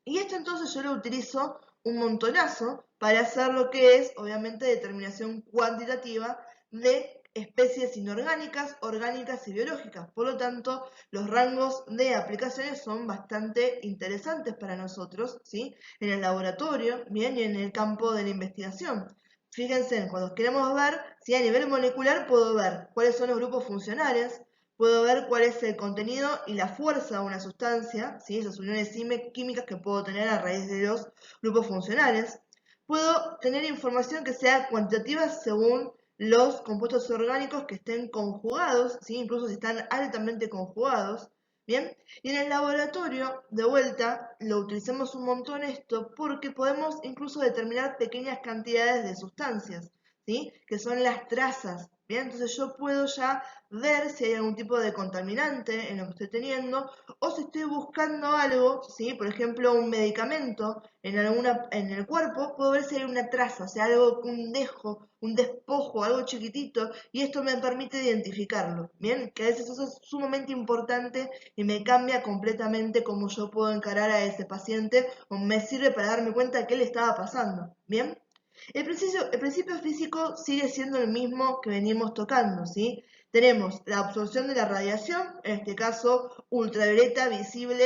S1: Y esto entonces yo lo utilizo un montonazo para hacer lo que es, obviamente, determinación cuantitativa de especies inorgánicas, orgánicas y biológicas. Por lo tanto, los rangos de aplicaciones son bastante interesantes para nosotros, ¿sí? En el laboratorio, bien, y en el campo de la investigación. Fíjense, cuando queremos ver si a nivel molecular puedo ver cuáles son los grupos funcionales, puedo ver cuál es el contenido y la fuerza de una sustancia, ¿sí? Esas uniones químicas que puedo tener a raíz de los grupos funcionales. Puedo tener información que sea cuantitativa según los compuestos orgánicos que estén conjugados, ¿sí? Incluso si están altamente conjugados. Bien, y en el laboratorio, de vuelta, lo utilizamos un montón esto porque podemos incluso determinar pequeñas cantidades de sustancias, ¿sí? Que son las trazas. Bien, entonces yo puedo ya ver si hay algún tipo de contaminante en lo que estoy teniendo o si estoy buscando algo, ¿sí? Por ejemplo, un medicamento en el cuerpo, puedo ver si hay una traza, o sea, algo, un dejo, un despojo, algo chiquitito, y esto me permite identificarlo, ¿bien? Que a veces eso es sumamente importante y me cambia completamente cómo yo puedo encarar a ese paciente o me sirve para darme cuenta de qué le estaba pasando, ¿bien? El principio físico sigue siendo el mismo que venimos tocando, ¿sí? Tenemos la absorción de la radiación, en este caso ultravioleta, visible,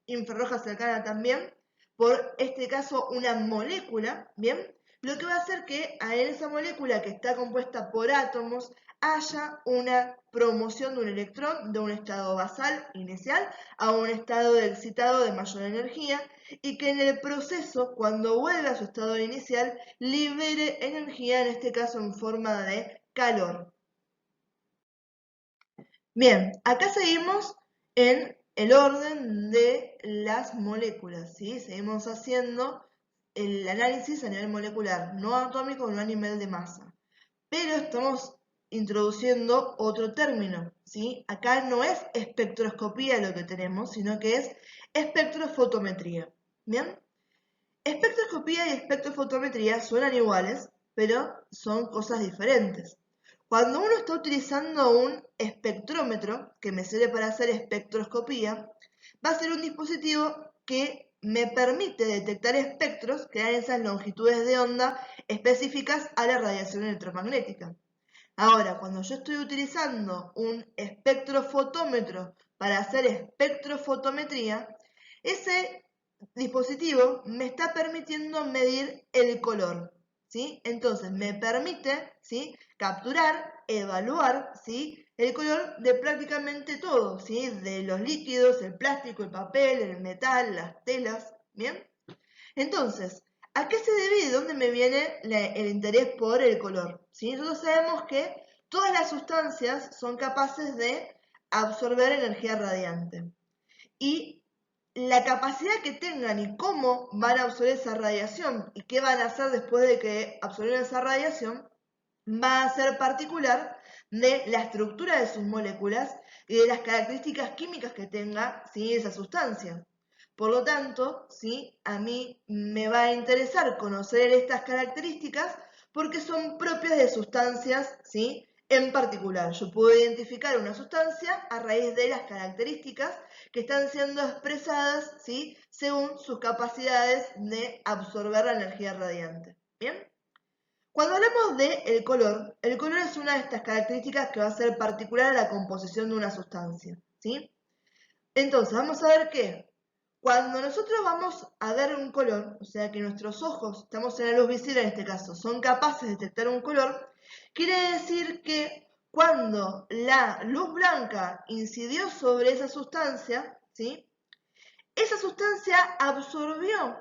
S1: infrarroja cercana también, por este caso una molécula, ¿bien? Lo que va a hacer que en esa molécula que está compuesta por átomos haya una promoción de un electrón de un estado basal inicial a un estado excitado de mayor energía y que en el proceso, cuando vuelva a su estado inicial, libere energía, en este caso en forma de calor. Bien, acá seguimos en el orden de las moléculas, ¿sí? Seguimos haciendo el análisis a nivel molecular, no atómico, no a nivel de masa. Pero estamos introduciendo otro término, ¿sí? Acá no es espectroscopía lo que tenemos, sino que es espectrofotometría, ¿bien? Espectroscopía y espectrofotometría suenan iguales, pero son cosas diferentes. Cuando uno está utilizando un espectrómetro, que me sirve para hacer espectroscopía, va a ser un dispositivo que me permite detectar espectros que dan esas longitudes de onda específicas a la radiación electromagnética. Ahora, cuando yo estoy utilizando un espectrofotómetro para hacer espectrofotometría, ese dispositivo me está permitiendo medir el color, ¿sí? Entonces me permite, ¿sí? Capturar, evaluar, ¿sí? El color de prácticamente todo, ¿sí? De los líquidos, el plástico, el papel, el metal, las telas, ¿bien? Entonces, ¿a qué se debe y de dónde me viene el interés por el color? ¿Sí? Nosotros sabemos que todas las sustancias son capaces de absorber energía radiante. Y la capacidad que tengan y cómo van a absorber esa radiación y qué van a hacer después de que absorben esa radiación va a ser particular de la estructura de sus moléculas y de las características químicas que tenga, ¿sí? Esa sustancia. Por lo tanto, ¿sí? A mí me va a interesar conocer estas características porque son propias de sustancias, ¿sí? En particular, yo puedo identificar una sustancia a raíz de las características que están siendo expresadas, ¿sí? Según sus capacidades de absorber la energía radiante. ¿Bien? Cuando hablamos del color, el color es una de estas características que va a ser particular a la composición de una sustancia, ¿sí? Entonces, vamos a ver que cuando nosotros vamos a ver un color, o sea que nuestros ojos, estamos en la luz visible en este caso, son capaces de detectar un color, quiere decir que cuando la luz blanca incidió sobre esa sustancia, ¿sí? Esa sustancia absorbió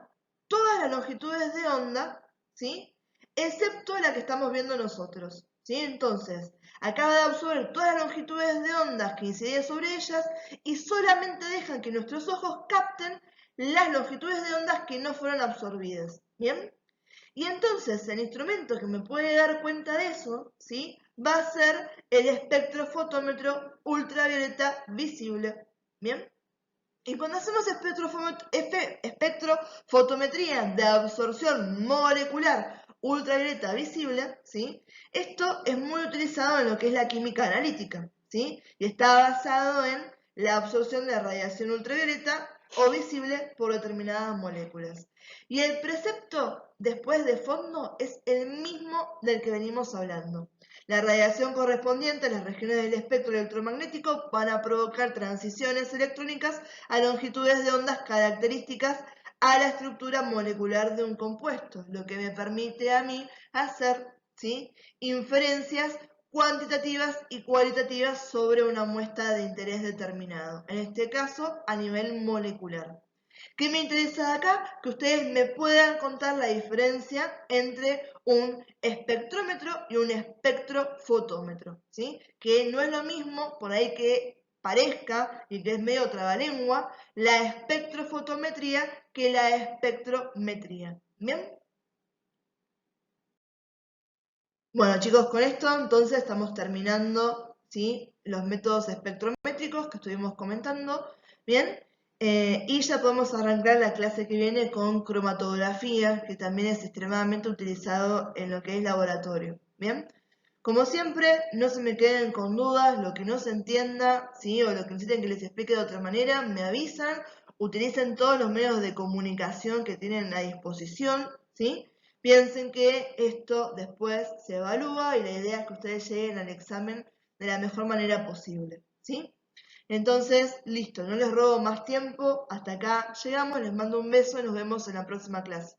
S1: todas las longitudes de onda, ¿sí? Excepto la que estamos viendo nosotros, ¿sí? Entonces, acaba de absorber todas las longitudes de ondas que incidían sobre ellas y solamente dejan que nuestros ojos capten las longitudes de ondas que no fueron absorbidas, ¿bien? Y entonces el instrumento que me puede dar cuenta de eso, ¿sí? Va a ser el espectrofotómetro ultravioleta visible, ¿bien? Y cuando hacemos espectrofotometría de absorción molecular ultravioleta visible, ¿sí? Esto es muy utilizado en lo que es la química analítica, ¿sí? Y está basado en la absorción de radiación ultravioleta o visible por determinadas moléculas. Y el precepto después de fondo es el mismo del que venimos hablando. La radiación correspondiente a las regiones del espectro electromagnético van a provocar transiciones electrónicas a longitudes de ondas características a la estructura molecular de un compuesto, lo que me permite a mí hacer, ¿sí? Inferencias cuantitativas y cualitativas sobre una muestra de interés determinado, en este caso a nivel molecular. ¿Qué me interesa de acá? Que ustedes me puedan contar la diferencia entre un espectrómetro y un espectrofotómetro, ¿sí? Que no es lo mismo, por ahí que parezca y que es medio trabalengua, la espectrofotometría que la espectrometría. ¿Bien? Bueno, chicos, con esto entonces estamos terminando, ¿sí? Los métodos espectrométricos que estuvimos comentando, ¿bien? Y ya podemos arrancar la clase que viene con cromatografía, que también es extremadamente utilizado en lo que es laboratorio, ¿bien? Como siempre, no se me queden con dudas, lo que no se entienda, ¿sí? O lo que necesiten que les explique de otra manera, me avisan, utilicen todos los medios de comunicación que tienen a disposición, ¿sí? Piensen que esto después se evalúa y la idea es que ustedes lleguen al examen de la mejor manera posible, ¿sí? Entonces, listo, no les robo más tiempo, hasta acá llegamos, les mando un beso y nos vemos en la próxima clase.